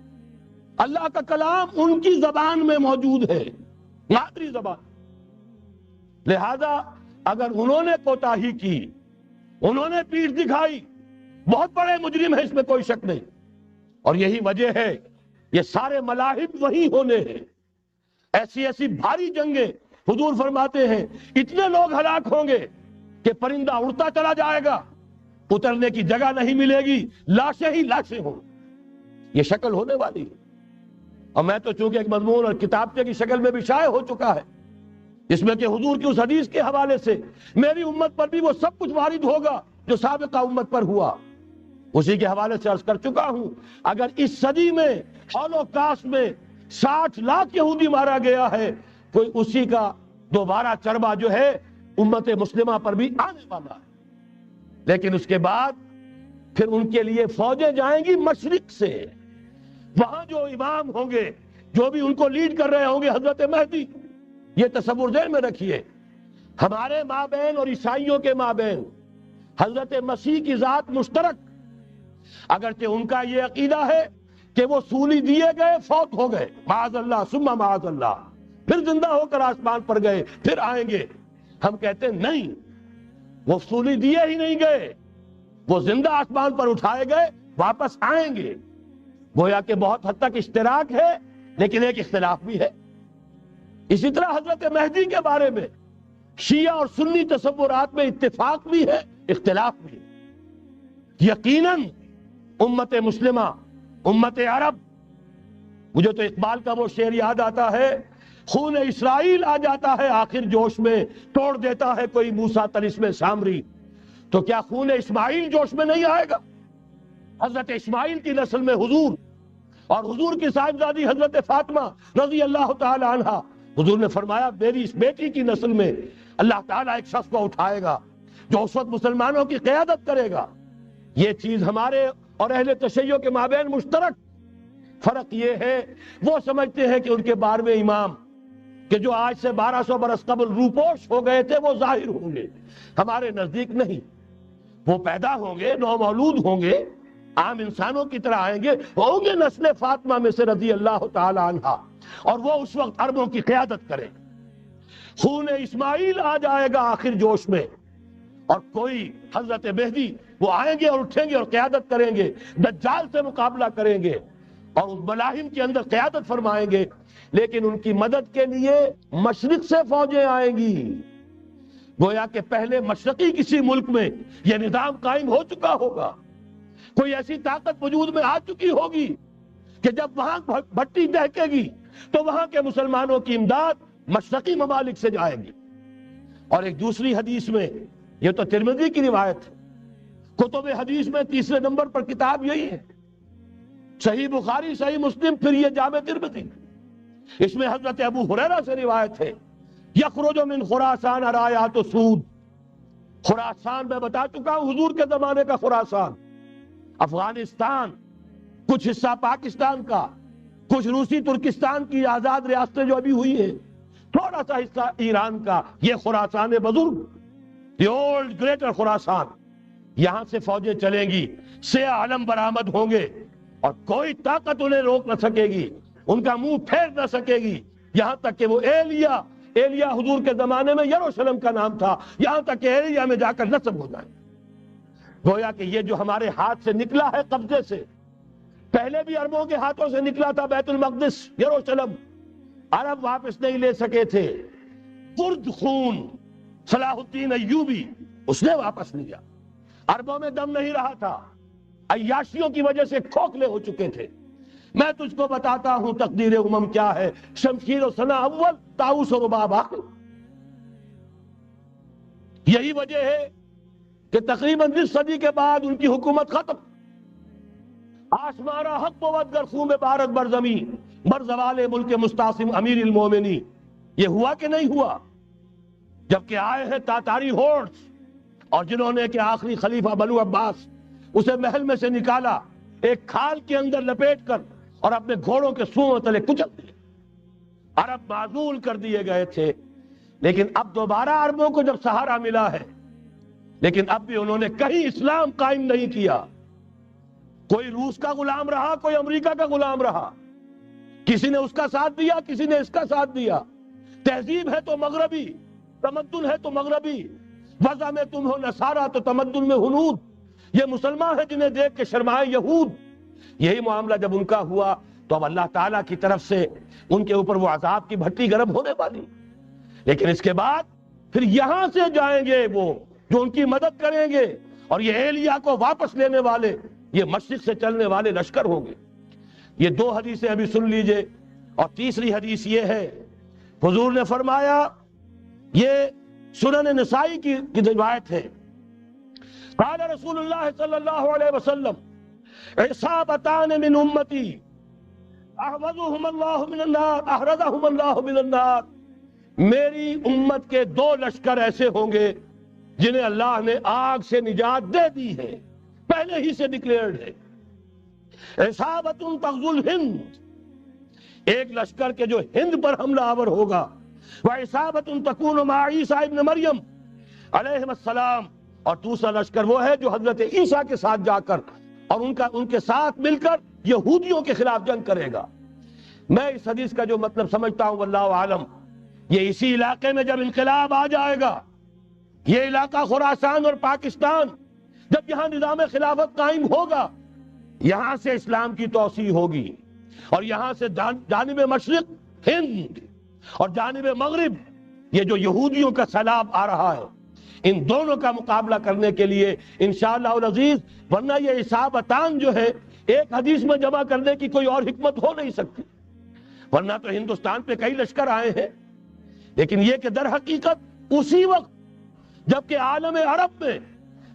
اللہ کا کلام ان کی زبان میں موجود ہے، مادری زبان۔ لہذا اگر انہوں نے کوتاہی کی، انہوں نے پیٹھ دکھائی، بہت بڑے مجرم ہیں، اس میں کوئی شک نہیں. اور یہی وجہ ہے یہ سارے ملاحم وہی ہونے ہیں. ایسی ایسی بھاری جنگیں، حضور فرماتے ہیں اتنے لوگ ہلاک ہوں گے کہ پرندہ اڑتا چلا جائے گا، اترنے کی جگہ نہیں ملے گی، لاشیں ہی لاشیں ہوں. یہ شکل ہونے والی ہے. اور میں تو چونکہ ایک مضمون اور کتابچے کی شکل میں بھی شائع ہو چکا ہے، اس میں کہ حضور کی اس حدیث کے حوالے سے میری امت پر بھی وہ سب کچھ وارد ہوگا جو سابقہ امت پر ہوا، اسی کے حوالے سے عرض کر چکا ہوں. اگر اس صدی میں ہولوکاسٹ میں 60 لاکھ یہودی مارا گیا ہے، کوئی اسی کا دوبارہ چربا جو ہے امت مسلمہ پر بھی آنے والا ہے. لیکن اس کے بعد پھر ان کے لیے فوجیں جائیں گی مشرق سے. وہاں جو امام ہوں گے، جو بھی ان کو لیڈ کر رہے ہوں گے، حضرت مہدی. یہ تصور ذہن میں رکھیے، ہمارے مابین اور عیسائیوں کے مابین حضرت مسیح کی ذات مشترک، اگرچہ ان کا یہ عقیدہ ہے کہ وہ سولی دیے گئے، فوت ہو گئے، معاذ اللہ ثم معاذ اللہ، پھر زندہ ہو کر آسمان پر گئے، پھر آئیں گے. ہم کہتے ہیں نہیں، وہ سولی دیے ہی نہیں گئے، وہ زندہ آسمان پر اٹھائے گئے، واپس آئیں گے. گویا کہ بہت حد تک اشتراک ہے، لیکن ایک اختلاف بھی ہے. اسی طرح حضرت مہدی کے بارے میں شیعہ اور سنی تصورات میں اتفاق بھی ہے، اختلاف بھی ہے. یقیناً امت مسلمہ، امت عرب، مجھے تو اقبال کا وہ شعر یاد آتا ہے، خون اسرائیل آ جاتا ہے آخر جوش میں، توڑ دیتا ہے کوئی موسیٰ طلسم سامری. تو کیا خون اسماعیل جوش میں نہیں آئے گا؟ حضرت اسماعیل کی نسل میں حضور اور حضور کی صاحبزادی حضرت فاطمہ رضی اللہ تعالی عنہا، حضور نے فرمایا میری اس بیٹی کی نسل میں اللہ تعالیٰ ایک شخص کو اٹھائے گا جو اس وقت مسلمانوں کی قیادت کرے گا. یہ چیز ہمارے اور اہل تشیع کے مابین مشترک. فرق یہ ہے وہ سمجھتے ہیں کہ ان کے 12ویں امام کہ جو آج سے 1200 برس قبل روپوش ہو گئے تھے وہ ظاہر ہوں گے. ہمارے نزدیک نہیں، وہ پیدا ہوں گے، نومولود ہوں گے، عام انسانوں کی طرح آئیں گے، ہوں گے نسل فاطمہ میں سے رضی اللہ تعالی عنہا، اور وہ اس وقت عربوں کی قیادت کریں. خون اسماعیل آ جائے گا آخر جوش میں، اور کوئی حضرت مہدی وہ آئیں گے اور اٹھیں گے اور قیادت کریں گے، دجال سے مقابلہ کریں گے اور اس ملاحم کے اندر قیادت فرمائیں گے. لیکن ان کی مدد کے لیے مشرق سے فوجیں آئیں گی. گویا کہ پہلے مشرقی کسی ملک میں یہ نظام قائم ہو چکا ہوگا، کوئی ایسی طاقت وجود میں آ چکی ہوگی کہ جب وہاں بھٹی دہکے گی تو وہاں کے مسلمانوں کی امداد مشرقی ممالک سے جائے گی. اور ایک دوسری حدیث میں، یہ تو ترمذی کی روایت ہے، کتب حدیث میں تیسرے نمبر پر کتاب یہی ہے، صحیح بخاری، صحیح مسلم، پھر یہ جامع ترمذی. اس میں حضرت ابو ہریرہ سے روایت ہے، یخرج من خراسان رایات سود. خراسان میں بتا چکا ہوں حضور کے زمانے کا خراسان، افغانستان، کچھ حصہ پاکستان کا، کچھ روسی ترکستان کی آزاد ریاستیں جو ابھی ہوئی ہیں، تھوڑا سا حصہ ایران کا، یہ خراسان بزرگ، دی اولڈ گریٹر خراسان. یہاں سے فوجیں چلیں گی، سیاہ علم برآمد ہوں گے، اور کوئی طاقت انہیں روک نہ سکے گی، ان کا منہ پھیر نہ سکے گی، یہاں تک کہ وہ ایلیا حضور کے زمانے میں یروشلم کا نام تھا، یہاں تک کہ ایلیا میں جا کر نصب ہو جائے. گویا کہ یہ جو ہمارے ہاتھ سے نکلا ہے قبضے سے، پہلے بھی عربوں کے ہاتھوں سے نکلا تھا بیت المقدس، یروشلم، عرب واپس نہیں لے سکے تھے. کرد خون صلاح الدین ایوبی اس نے واپس لیا، عربوں میں دم نہیں رہا تھا، عیاشیوں کی وجہ سے کھوکھلے ہو چکے تھے. میں تجھ کو بتاتا ہوں تقدیر امم کیا ہے، شمشیر و سنا اول، طاؤس و رباب آخر. یہی وجہ ہے کہ تقریباً 20 صدی کے بعد ان کی حکومت ختم. آشمارا حق بود گر خون بارد بر زمین، بر زوال ملک مستعصم امیر المومنی. یہ ہوا کہ نہیں ہوا؟ جبکہ آئے ہیں تاتاری ہورس، اور جنہوں نے کہ آخری خلیفہ بنو عباس اسے محل میں سے نکالا، ایک کھال کے اندر لپیٹ کر، اور اپنے گھوڑوں کے سوؤں تلے کچل دیے. عرب معزول کر دیے گئے تھے. لیکن اب دوبارہ عربوں کو جب سہارا ملا ہے، لیکن اب بھی انہوں نے کہیں اسلام قائم نہیں کیا. کوئی روس کا غلام رہا، کوئی امریکہ کا غلام رہا، کسی نے اس کا ساتھ دیا، کسی نے اس کا ساتھ دیا. تہذیب ہے تو مغربی، تمدن ہے تو مغربی، وضع میں تم ہو نصارہ تو تمدن میں ہنود، یہ مسلمان ہیں جنہیں دیکھ کے شرمائے یہود۔ یہی معاملہ جب ان کا ہوا تو اب اللہ تعالیٰ کی طرف سے ان کے اوپر وہ عذاب کی بھٹی گرم ہونے والی، لیکن اس کے بعد پھر یہاں سے جائیں گے وہ جو ان کی مدد کریں گے، اور یہ ایلیا کو واپس لینے والے یہ مشرق سے چلنے والے لشکر ہوں گے۔ یہ دو حدیثیں ابھی سن لیجئے، اور تیسری حدیث یہ ہے، حضور نے فرمایا، یہ سنن نسائی کی روایت ہے، قال رسول اللہ صلی اللہ علیہ وسلم عصابتان من امتی احرزهم اللہ من النار، میری امت کے دو لشکر ایسے ہوں گے جنہیں اللہ نے آگ سے نجات دے دی ہے، پہلے ہی سے ڈکلیئرڈ ہے۔ عصابت تغزو الہند، ایک لشکر کے جو ہند پر حملہ آور ہوگا، وعصابت تکون مع عیسیٰ ابن مریم علیہ السلام، اور دوسرا لشکر وہ ہے جو حضرت عیسیٰ کے ساتھ جا کر اور ان کے ساتھ مل کر یہودیوں کے خلاف جنگ کرے گا۔ میں اس حدیث کا جو مطلب سمجھتا ہوں واللہ عالم، یہ اسی علاقے میں جب انقلاب آ جائے گا، یہ علاقہ خراسان اور پاکستان، جب یہاں نظام خلافت قائم ہوگا، یہاں سے اسلام کی توسیع ہوگی، اور یہاں سے جانب مشرق ہند اور جانب مغرب یہ جو یہودیوں کا سیلاب آ رہا ہے، ان دونوں کا مقابلہ کرنے کے لیے انشاءاللہ العزیز، ورنہ یہ عصابتان جو ہے ایک حدیث میں جمع کرنے کی کوئی اور حکمت ہو نہیں سکتی، ورنہ تو ہندوستان پہ کئی لشکر آئے ہیں، لیکن یہ کہ در حقیقت اسی وقت جبکہ عالم عرب میں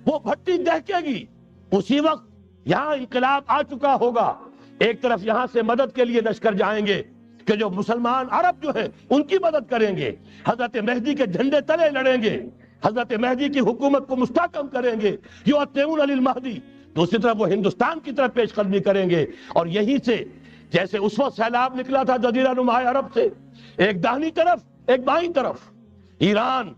وہ بھٹی دہکے گی، اسی وقت یہاں انقلاب آ چکا ہوگا، ایک طرف یہاں سے مدد کے لیے لشکر جائیں گے کہ جو مسلمان عرب جو ہیں ان کی مدد کریں گے، حضرت مہدی کے جھنڈے تلے لڑیں گے، حضرت مہدی کی حکومت کو مستحکم کریں گے، یؤتون للمہدی، دوسری طرف وہ ہندوستان کی طرف پیش قدمی کریں گے، اور یہیں سے جیسے اس وقت سیلاب نکلا تھا جزیرہ نما عرب سے، ایک داہنی طرف ایک بائیں طرف، ایران،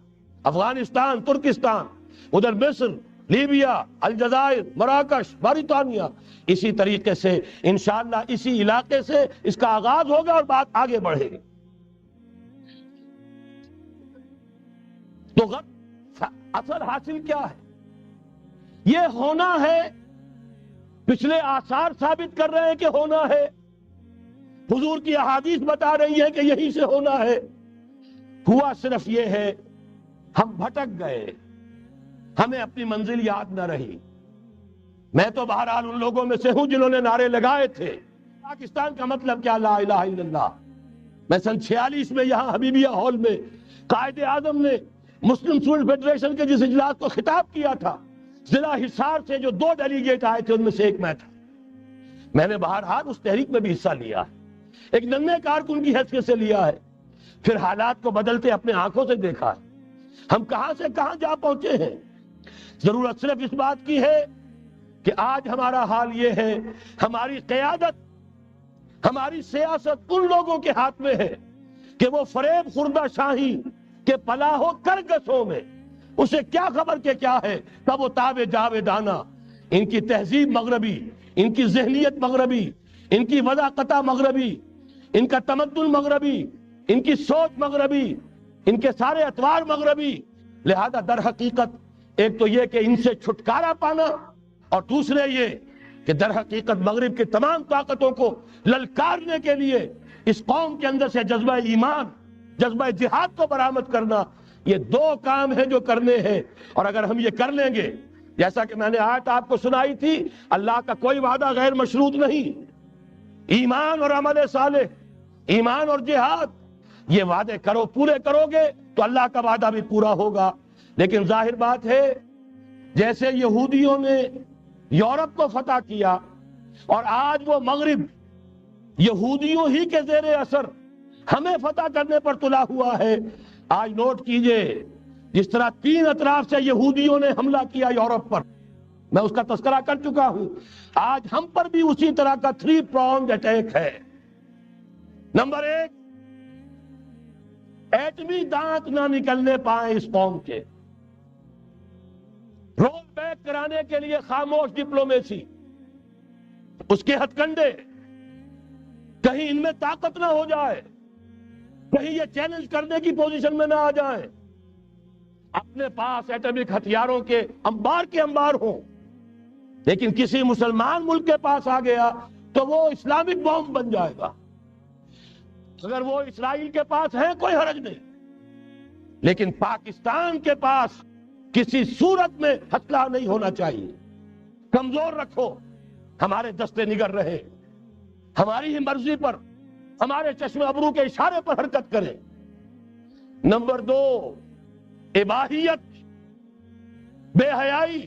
افغانستان، ترکستان، ادھر مصر، لیبیا، الجزائر، مراکش، موریتانیہ، اسی طریقے سے انشاءاللہ اسی علاقے سے اس کا آغاز ہوگا اور بات آگے بڑھے گی۔ تو اصل حاصل کیا ہے؟ یہ ہونا ہے، پچھلے آثار ثابت کر رہے ہیں کہ ہونا ہے، حضور کی احادیث بتا رہی ہے کہ یہی سے ہونا ہے، ہوا صرف یہ ہے ہم بھٹک گئے، ہمیں اپنی منزل یاد نہ رہی۔ میں تو بہرحال ان لوگوں میں سے ہوں جنہوں نے نعرے لگائے تھے پاکستان کا مطلب کیا، لا الہ الا اللہ۔ میں سن 46 میں یہاں حبیبیہ ہال میں قائد اعظم نے مسلم اسٹوڈنٹ فیڈریشن کے جس اجلاس کو خطاب کیا تھا، ضلع حصار سے جو 2 ڈیلیگیٹ آئے تھے ان میں سے ایک میں تھا۔ میں نے بہرحال اس تحریک میں بھی حصہ لیا ہے، ایک ننھے کارکن کی حیثیت سے لیا ہے، پھر حالات کو بدلتے اپنے آنکھوں سے دیکھا ہے، ہم کہاں سے کہاں جا پہنچے ہیں۔ ضرورت صرف اس بات کی ہے کہ آج ہمارا حال یہ ہے، ہماری قیادت، ہماری سیاست ان لوگوں کے ہاتھ میں ہے کہ وہ فریب خوردہ شاہی کے پلاح و کرگسوں میں، اسے کیا خبر کہ کیا ہے، تب وہ تابع جاویدانہ، ان کی تہذیب مغربی، ان کی ذہنیت مغربی، ان کی وضاقتہ مغربی، ان کا تمدن مغربی، ان کی سوچ مغربی، ان کے سارے اطوار مغربی، لہذا در حقیقت ایک تو یہ کہ ان سے چھٹکارا پانا، اور دوسرے یہ کہ در حقیقت مغرب کی تمام طاقتوں کو للکارنے کے لیے اس قوم کے اندر سے جذبہ ایمان، جذبہ جہاد کو برآمد کرنا، یہ 2 کام ہیں جو کرنے ہیں، اور اگر ہم یہ کر لیں گے، جیسا کہ میں نے آیت آپ کو سنائی تھی، اللہ کا کوئی وعدہ غیر مشروط نہیں، ایمان اور عمل صالح، ایمان اور جہاد، یہ وعدے کرو، پورے کرو گے تو اللہ کا وعدہ بھی پورا ہوگا۔ لیکن ظاہر بات ہے جیسے یہودیوں نے یورپ کو فتح کیا اور آج وہ مغرب یہودیوں ہی کے زیر اثر ہمیں فتح کرنے پر تلا ہوا ہے، آج نوٹ کیجئے جس طرح 3 اطراف سے یہودیوں نے حملہ کیا یورپ پر، میں اس کا تذکرہ کر چکا ہوں، آج ہم پر بھی اسی طرح کا 3 pronged اٹیک ہے۔ نمبر 1، ایٹمی دانت نہ نکلنے پائیں اس قوم کے، رول بیک کرانے کے لیے خاموش ڈپلومیسی، اس کے ہتھ کنڈے، کہیں ان میں طاقت نہ ہو جائے، کہیں یہ چیلنج کرنے کی پوزیشن میں نہ آ جائیں، اپنے پاس ایٹمک ہتھیاروں کے انبار ہوں، لیکن کسی مسلمان ملک کے پاس آ گیا تو وہ اسلامک بوم بن جائے گا۔ اگر وہ اسرائیل کے پاس ہے کوئی حرج نہیں، لیکن پاکستان کے پاس کسی صورت میں ہتھیار نہیں ہونا چاہیے۔ کمزور رکھو، ہمارے دستے نگر رہے، ہماری ہی مرضی پر، ہمارے چشم ابرو کے اشارے پر حرکت کریں۔ نمبر 2، اباحیت، بے حیائی،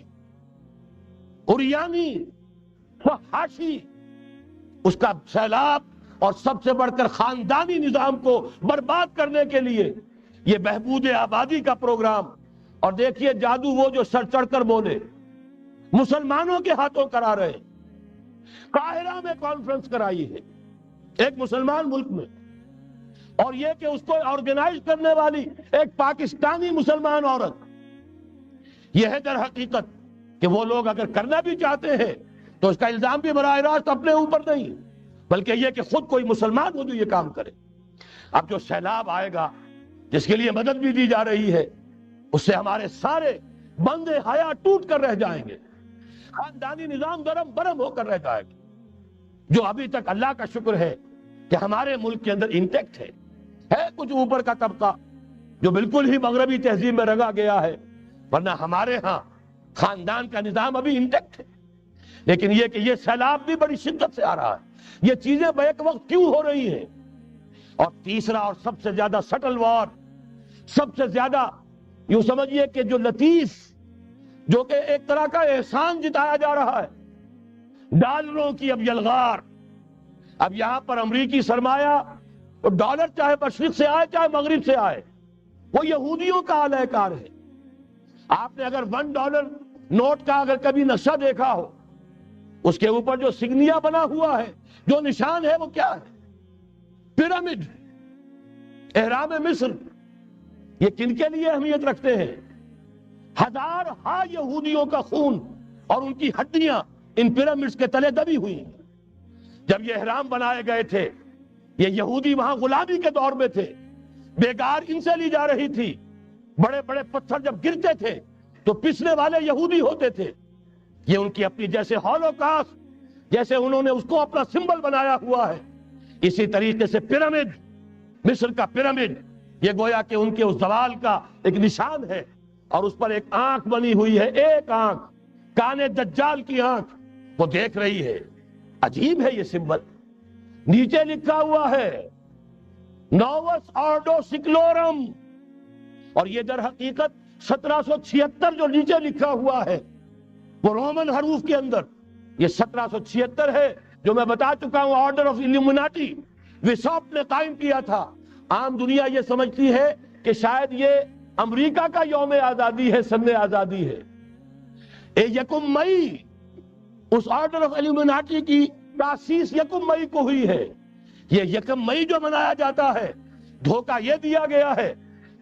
عریانی، فحاشی، اس کا سیلاب، اور سب سے بڑھ کر خاندانی نظام کو برباد کرنے کے لیے یہ بہبود آبادی کا پروگرام۔ اور دیکھیے جادو وہ جو سر چڑھ کر بولے، مسلمانوں کے ہاتھوں کرا رہے۔ قاہرہ میں کانفرنس کرائی ہے ایک مسلمان ملک میں، اور یہ کہ اس کو آرگنائز کرنے والی ایک پاکستانی مسلمان عورت۔ یہ ہے در حقیقت کہ وہ لوگ اگر کرنا بھی چاہتے ہیں تو اس کا الزام بھی براہ راست اپنے اوپر نہیں، بلکہ یہ کہ خود کوئی مسلمان ہو جو یہ کام کرے۔ اب جو سیلاب آئے گا، جس کے لیے مدد بھی دی جا رہی ہے، اس سے ہمارے سارے بندے حیا ٹوٹ کر رہ جائیں گے، خاندانی نظام درم برم ہو کر رہ جائے گا۔ جو ابھی تک اللہ کا شکر ہے کہ ہمارے ملک کے اندر انٹیکٹ ہے کچھ اوپر کا طبقہ جو بالکل ہی مغربی تہذیب میں رنگا گیا ہے، ورنہ ہمارے ہاں خاندان کا نظام ابھی انٹیکٹ ہے۔ لیکن یہ کہ یہ سیلاب بھی بڑی شدت سے آ رہا ہے، یہ چیزیں بیک وقت کیوں ہو رہی ہیں؟ اور تیسرا اور سب سے زیادہ سٹل وار، سب سے زیادہ یوں سمجھیے کہ جو لطیف، جو کہ ایک طرح کا احسان جتایا جا رہا ہے، ڈالروں کی اب یلغار۔ اب یہاں پر امریکی سرمایہ، وہ ڈالر چاہے مشرق سے آئے چاہے مغرب سے آئے، وہ یہودیوں کا اعلی کار ہے۔ آپ نے اگر $1 نوٹ کا اگر کبھی نقشہ دیکھا ہو، اس کے اوپر جو سگنیا بنا ہوا ہے، جو نشان ہے، وہ کیا ہے؟ پیرامڈ، احرام مصر۔ یہ کن کے لیے اہمیت رکھتے ہیں؟ ہزارہا یہودیوں کا خون اور ان کی ہڈیاں ان پیرامڈز کے تلے دبی ہوئی ہیں۔ جب یہ احرام بنائے گئے تھے، یہ یہودی وہاں غلامی کے دور میں تھے، بیگار ان سے لی جا رہی تھی۔ بڑے بڑے پتھر جب گرتے تھے تو پسنے والے یہودی ہوتے تھے۔ یہ ان کی اپنی جیسے ہولوکاسٹ، جیسے انہوں نے اس کو اپنا سمبل بنایا ہوا ہے، اسی طریقے سے پیرامڈ، مصر کا پیرامڈ، یہ گویا کہ ان کے اس زوال کا ایک نشان ہے۔ اور اس پر ایک آنکھ بنی ہوئی ہے، ایک آنکھ، کانے دجال کی آنکھ، وہ دیکھ رہی ہے۔ عجیب ہے یہ سمبل۔ نیچے لکھا ہوا ہے نووس آرڈو سکلورم، اور یہ در حقیقت 1776 جو نیچے لکھا ہوا ہے وہ رومن حروف کے اندر، یہ 1776 ہے، جو میں بتا چکا ہوں آرڈر آف الومناٹی وساپ نے قائم کیا تھا۔ عام دنیا یہ سمجھتی ہے کہ شاید یہ امریکہ کا یوم آزادی ہے، سن آزادی ہے۔ 1 مئی اس آرڈر آف الومناٹی کی تاسیس 1 مئی کو ہوئی ہے۔ یہ 1 مئی جو منایا جاتا ہے، دھوکہ یہ دیا گیا ہے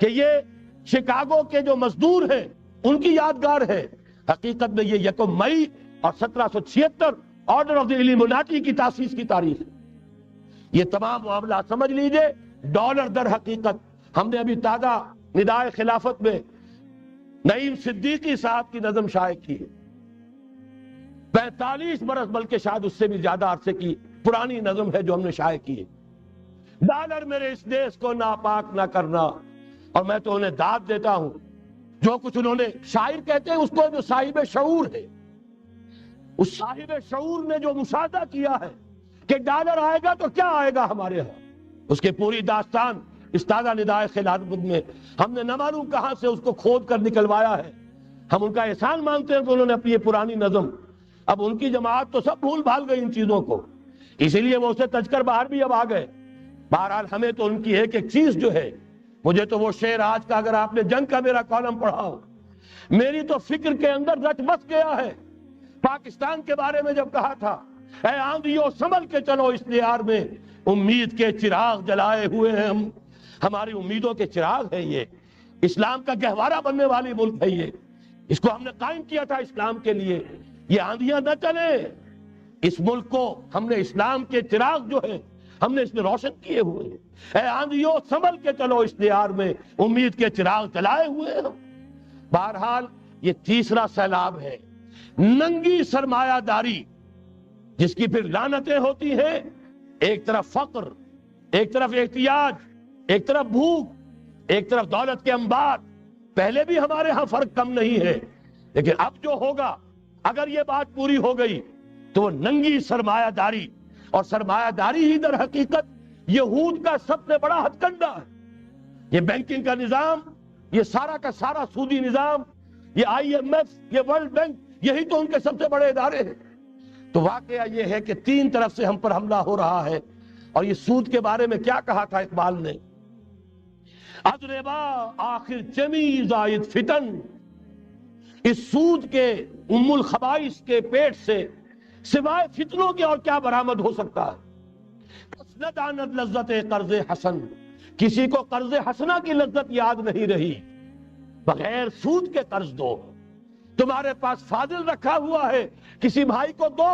کہ یہ شکاگو کے جو مزدور ہیں ان کی یادگار ہے۔ حقیقت میں یہ 1 مئی اور 1776 آرڈر آف دی الومناٹی کی تاسیس کی تاریخ ہے۔ یہ تمام معاملات سمجھ لیجئے۔ ڈالر در حقیقت، ہم نے ابھی تازہ ندائے خلافت میں نعیم صدیقی صاحب کی نظم شائع کی ہے، 45 برس بلکہ شاید اس سے بھی زیادہ عرصے کی پرانی نظم ہے جو ہم نے شائع کی ہے۔ ڈالر میرے اس دیش کو ناپاک نہ کرنا، اور میں تو انہیں داد دیتا ہوں جو کچھ انہوں نے، شاعر کہتے ہیں اس کو جو صاحب شعور ہے، اس صاحب شعور نے جو مشاہدہ کیا ہے کہ ڈالر آئے گا تو کیا آئے گا ہمارے ہاں، اس کے پوری داستان اس تازہ ندائے خلافت میں ہم نے نہ معلوم کہاں سے اس کو کھود کر نکلوایا ہے۔ ہم ان کا احسان مانتے ہیں کہ انہوں نے اپنی یہ پرانی نظم، اب ان کی جماعت تو سب بھول بھال گئی ان چیزوں کو، اسی لیے وہ اسے تج کر باہر بھی اب آ گئے۔ بہرحال ہمیں تو ان کی ایک ایک چیز جو ہے، مجھے تو وہ شعر آج کا اگر آپ نے جنگ کا میرا کالم پڑھا ہو، میری تو فکر کے اندر رچ بس گیا ہے۔ پاکستان کے بارے میں جب کہا تھا، اے آندھیوں سنبھل کے چلو اس دیار میں، امید کے چراغ جلائے ہوئے ہیں ہم، ہماری امیدوں کے چراغ ہے یہ، اسلام کا گہوارہ بننے والی ملک ہے یہ، اس کو ہم نے قائم کیا تھا اسلام کے لیے، یہ آندھیاں نہ چلیں، اس ملک کو ہم نے اسلام کے چراغ جو ہے ہم نے اس میں روشن کیے ہوئے ہیں۔ اے آندھیوں سنبھل کے چلو اس دیار میں، امید کے چراغ جلائے ہوئے ہیں ہم۔ بہرحال یہ تیسرا سیلاب ہے، ننگی سرمایہ داری، جس کی پھر لعنتیں ہوتی ہیں، ایک طرف فقر، ایک طرف احتیاج، ایک طرف بھوک، ایک طرف دولت کے انبار۔ پہلے بھی ہمارے ہاں فرق کم نہیں ہے، لیکن اب جو ہوگا، اگر یہ بات پوری ہو گئی تو وہ ننگی سرمایہ داری، اور سرمایہ داری ہی در حقیقت یہود کا سب سے بڑا ہتھ کنڈا ہے۔ یہ بینکنگ کا نظام، یہ سارا کا سارا سودی نظام، یہ آئی ایم ایف، یہ ورلڈ بینک، یہی تو ان کے سب سے بڑے ادارے ہیں۔ تو واقعہ یہ ہے کہ تین طرف سے ہم پر حملہ ہو رہا ہے۔ اور یہ سود کے بارے میں کیا کہا تھا اقبال نے؟ اضربا آخر چمی زائد فتن، اس سود کے ام الخبائث کے پیٹ سے سوائے فتنوں کے اور کیا برآمد ہو سکتا ہے؟ کسنت آنت لذت قرض حسن، کسی کو قرض حسنہ کی لذت یاد نہیں رہی، بغیر سود کے قرض دو۔ تمہارے پاس فاضل رکھا ہوا ہے، کسی بھائی کو دو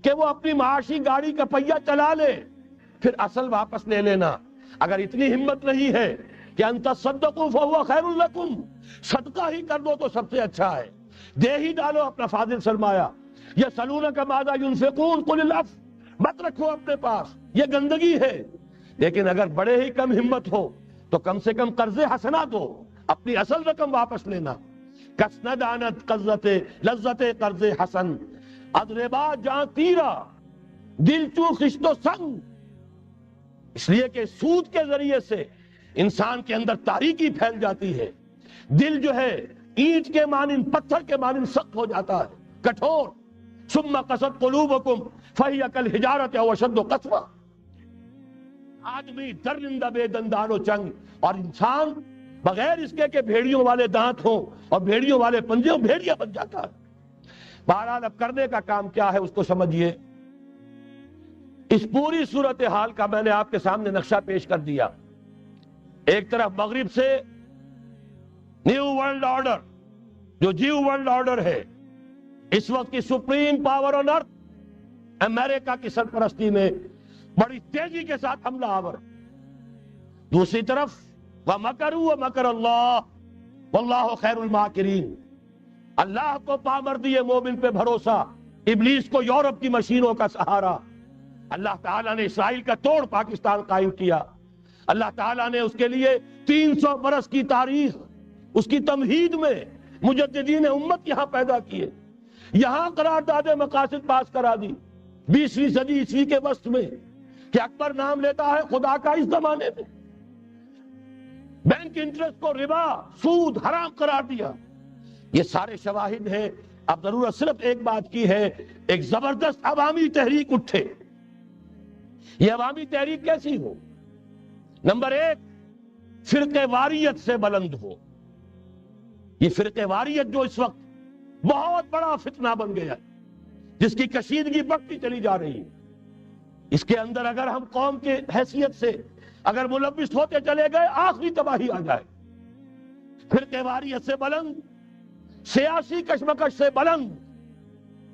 کہ وہ اپنی معاشی گاڑی کا پہیہ چلا لے، پھر اصل واپس لے لینا۔ اگر اتنی ہمت نہیں ہے کہ ان تصدقوا فهو خیر لکم، صدقہ ہی کر دو تو سب سے اچھا ہے، دے ہی ڈالو اپنا فاضل سرمایہ۔ یسألونک ماذا ينفقون قل العفو، مت رکھو اپنے پاس، یہ گندگی ہے۔ لیکن اگر بڑے ہی کم ہمت ہو تو کم سے کم قرض حسنہ دو، اپنی اصل رقم واپس لینا۔ کسند آنت قرضت لذت قرض حسن، اضربا جاں تیرا دل چو خشت و سنگ، اس لیے کہ سود کے ذریعے سے انسان کے اندر تاریکی پھیل جاتی ہے، دل جو ہے اینٹ کے مانند، پتھر کے مانند سخت ہو جاتا ہے، کٹھور۔ ثم قست قلوبکم فہی کالحجارۃ او اشد قسوہ، آدمی درندہ بے دندان و چنگ، اور انسان بغیر اس کے کہ بھیڑیوں والے دانت ہوں اور بھیڑیوں والے پنجے ہوں، بھیڑیا بن جاتا ہے۔ بہرحال اب کرنے کا کام کیا ہے اس کو سمجھیے۔ اس پوری صورتحال کا میں نے آپ کے سامنے نقشہ پیش کر دیا۔ ایک طرف مغرب سے نیو ورلڈ آرڈر، جو جیو ورلڈ آرڈر ہے، اس وقت کی سپریم پاور آن ارتھ، امریکہ کی سرپرستی میں بڑی تیزی کے ساتھ حملہ آور۔ دوسری طرف وَمَكَرُوا وَمَكَرَ اللَّهُ وَاللَّهُ خَيْرُ الْمَاكِرِينَ، اللہ کو پامردی مومن پہ بھروسہ، ابلیس کو یورپ کی مشینوں کا سہارا۔ اللہ تعالیٰ نے اسرائیل کا توڑ پاکستان قائم کیا، اللہ تعالیٰ نے اس کے لیے 300 برس کی تاریخ، اس کی تمہید میں مجددین امت یہاں پیدا کیے، یہاں قرارداد مقاصد پاس کرا دی 20ویں صدی عیسوی کے وسط میں، کہ اکبر نام لیتا ہے خدا کا اس زمانے میں، بینک انٹرسٹ کو ربا، سود حرام قرار دیا۔ یہ سارے شواہد ہیں۔ اب ضرورت صرف ایک بات کی ہے، ایک زبردست عوامی تحریک اٹھے۔ یہ عوامی تحریک کیسی ہو؟ نمبر ایک، فرقہ واریت سے بلند ہو۔ یہ فرقہ واریت جو اس وقت بہت بڑا فتنہ بن گیا ہے، جس کی کشیدگی بڑھتی چلی جا رہی ہے، اس کے اندر اگر ہم قوم کے حیثیت سے اگر ملوث ہوتے چلے گئے، آخری تباہی آ جائے۔ فرقہ واریت سے بلند، سیاسی کشمکش سے بلند،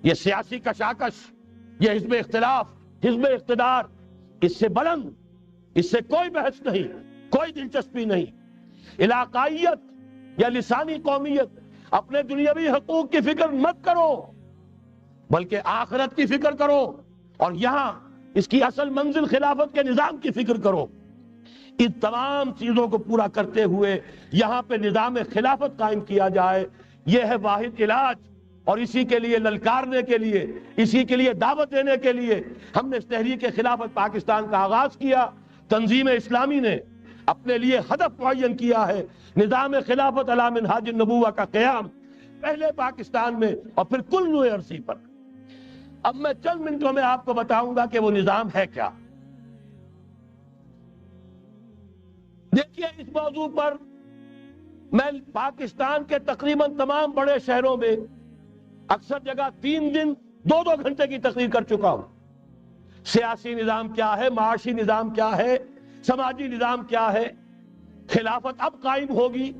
یہ سیاسی کشاکش، یہ حزب اختلاف، حزب اقتدار، اس سے بلند، اس سے کوئی بحث نہیں، کوئی دلچسپی نہیں۔ علاقائیت یا لسانی قومیت، اپنے دنیاوی حقوق کی فکر مت کرو، بلکہ آخرت کی فکر کرو، اور یہاں اس کی اصل منزل خلافت کے نظام کی فکر کرو۔ ان تمام چیزوں کو پورا کرتے ہوئے یہاں پہ نظام خلافت قائم کیا جائے، یہ ہے واحد علاج۔ اور اسی کے لیے للکارنے کے لیے، اسی کے لیے دعوت دینے کے لیے ہم نے اس تحریک خلافت پاکستان کا آغاز کیا۔ تنظیم اسلامی نے اپنے لیے ہدف معین کیا ہے، نظام خلافت علی منہاج النبوہ کا قیام، پہلے پاکستان میں اور پھر کل نوع عرصی پر۔ اب میں چند منٹوں میں آپ کو بتاؤں گا کہ وہ نظام ہے کیا۔ دیکھیے، اس موضوع پر میں پاکستان کے تقریباً تمام بڑے شہروں میں اکثر جگہ 3 دن 2 گھنٹے کی تقریر کر چکا ہوں۔ سیاسی نظام کیا ہے، معاشی نظام کیا ہے، سماجی نظام کیا ہے، خلافت اب قائم ہوگی،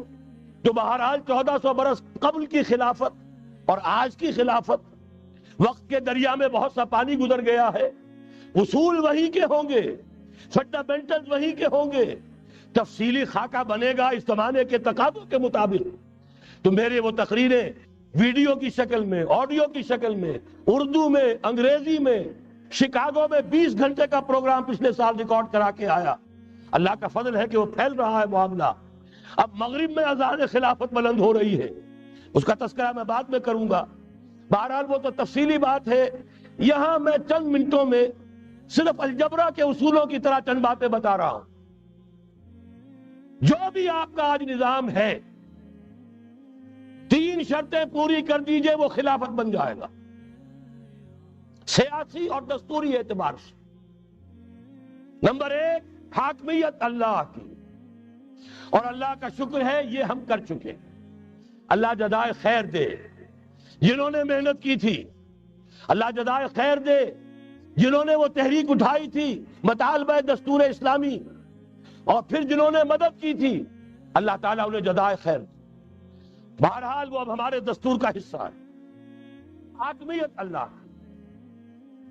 جو بہرحال 1400 برس قبل کی خلافت اور آج کی خلافت، وقت کے دریا میں بہت سا پانی گزر گیا ہے، اصول وہی کے ہوں گے، فنڈامنٹل وہی کے ہوں گے، تفصیلی خاکہ بنے گا اس زمانے کے تقاضوں کے مطابق۔ تو میرے وہ تقریریں ویڈیو کی شکل میں، آڈیو کی شکل میں، اردو میں، انگریزی میں، شکاگو میں 20 گھنٹے کا پروگرام پچھلے سال ریکارڈ کرا کے آیا. اللہ کا فضل ہے کہ وہ پھیل رہا ہے معاملہ. اب مغرب میں اذان خلافت بلند ہو رہی ہے، اس کا تذکرہ میں بعد میں کروں گا. بہرحال وہ تو تفصیلی بات ہے. یہاں میں چند منٹوں میں صرف الجبرا کے اصولوں کی طرح چند باتیں بتا رہا ہوں. جو بھی آپ کا آج نظام ہے، 3 شرطیں پوری کر دیجئے وہ خلافت بن جائے گا، سیاسی اور دستوری اعتبار سے. نمبر 1 حاکمیت اللہ کی، اور اللہ کا شکر ہے یہ ہم کر چکے. اللہ جزائے خیر دے جنہوں نے محنت کی تھی، اللہ جزائے خیر دے جنہوں نے وہ تحریک اٹھائی تھی مطالبہ دستور اسلامی، اور پھر جنہوں نے مدد کی تھی، اللہ تعالیٰ انہیں جزائے خیر دے. بہرحال وہ اب ہمارے دستور کا حصہ ہے. حاکمیت اللہ کی.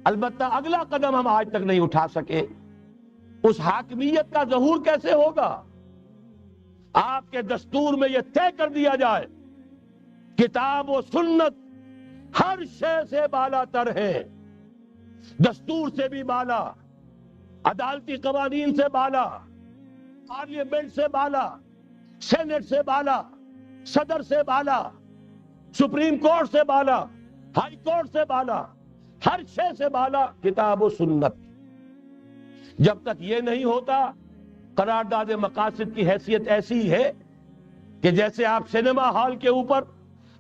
البتہ اگلا قدم ہم آج تک نہیں اٹھا سکے. اس حاکمیت کا ظہور کیسے ہوگا؟ آپ کے دستور میں یہ طے کر دیا جائے کتاب و سنت ہر شے سے بالا تر ہے، دستور سے بھی بالا، عدالتی قوانین سے بالا، پارلیمنٹ سے بالا، سینٹ سے بالا، صدر سے بالا، سپریم کورٹ سے بالا، ہائی کورٹ سے بالا، ہر شے سے بالا کتاب و سنت. جب تک یہ نہیں ہوتا، قرارداد مقاصد کی حیثیت ایسی ہے کہ جیسے آپ سینما ہال کے اوپر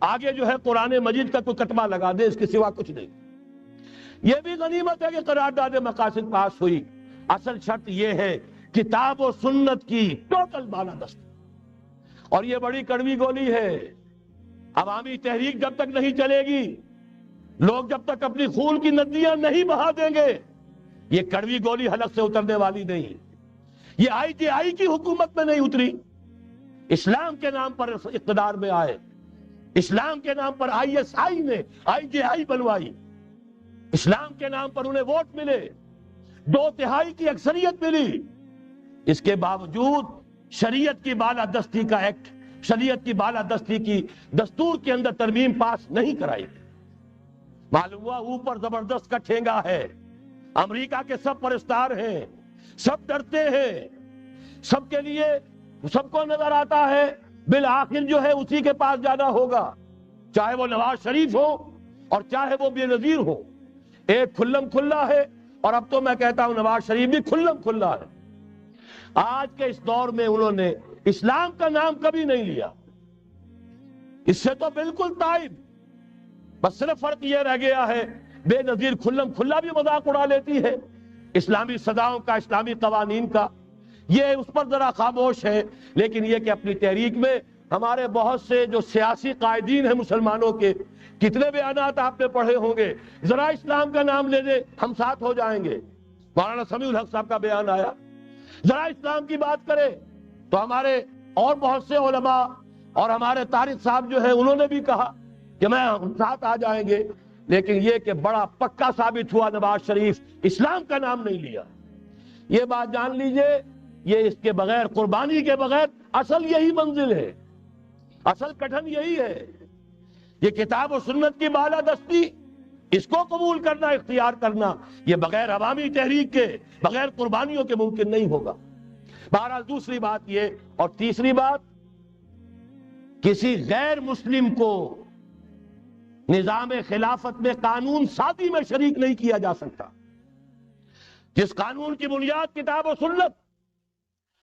آگے جو ہے قرآن مجید کا کوئی کتبہ لگا دے، اس کے سوا کچھ نہیں. یہ بھی غنیمت ہے کہ قرارداد مقاصد پاس ہوئی. اصل شرط یہ ہے کتاب و سنت کی ٹوٹل بالادستی. اور یہ بڑی کڑوی گولی ہے. عوامی تحریک جب تک نہیں چلے گی، لوگ جب تک اپنی خون کی ندیاں نہیں بہا دیں گے، یہ کڑوی گولی حلق سے اترنے والی نہیں. یہ IGI کی حکومت میں نہیں اتری، اسلام کے نام پر اقتدار میں آئے، اسلام کے نام پر ISI نے IGI بنوائی، اسلام کے نام پر انہیں ووٹ ملے، 2/3 کی اکثریت ملی. اس کے باوجود شریعت کی بالادستی کا ایکٹ، شریعت کی بالادستی کی دستور کے اندر ترمیم پاس نہیں کرائی. معلوم ہوا اوپر زبردست کا ٹھینگا ہے، امریکہ کے سب پرستار ہیں، سب ڈرتے ہیں، سب کے لیے سب کو نظر آتا ہے بالآخر جو ہے اسی کے پاس جانا ہوگا، چاہے وہ نواز شریف ہو اور چاہے وہ بے نظیر ہو. ایک کھلم کھلا ہے، اور اب تو میں کہتا ہوں نواز شریف بھی کھلم کھلا ہے. آج کے اس دور میں انہوں نے اسلام کا نام کبھی نہیں لیا، اس سے تو بالکل تائب. بس صرف فرق یہ رہ گیا ہے بے نظیر کھلم کھلا بھی مذاق اڑا لیتی ہے اسلامی سزاؤں کا، اسلامی قوانین کا. یہ اس پر ذرا خاموش ہے. لیکن یہ کہ اپنی تحریک میں ہمارے بہت سے جو سیاسی قائدین ہیں مسلمانوں کے، کتنے بیانات آپ نے پڑھے ہوں گے، ذرا اسلام کا نام لے دے ہم ساتھ ہو جائیں گے. مولانا سمیع الحق صاحب کا بیان آیا، ذرا اسلام کی بات کرے تو ہمارے اور بہت سے علماء اور ہمارے طارق صاحب جو ہے انہوں نے بھی کہا کہ میں ہم ساتھ آ جائیں گے. لیکن یہ کہ بڑا پکا ثابت ہوا نواز شریف اسلام کا نام نہیں لیا. یہ بات جان لیجئے، یہ اس کے بغیر، قربانی کے بغیر اصل یہی منزل ہے، اصل کٹھن یہی ہے. یہ کتاب و سنت کی بالادستی، اس کو قبول کرنا، اختیار کرنا، یہ بغیر عوامی تحریک کے، بغیر قربانیوں کے ممکن نہیں ہوگا. بہرحال دوسری بات یہ، اور تیسری بات، کسی غیر مسلم کو نظام خلافت میں قانون سازی میں شریک نہیں کیا جا سکتا. جس قانون کی بنیاد کتاب و سنت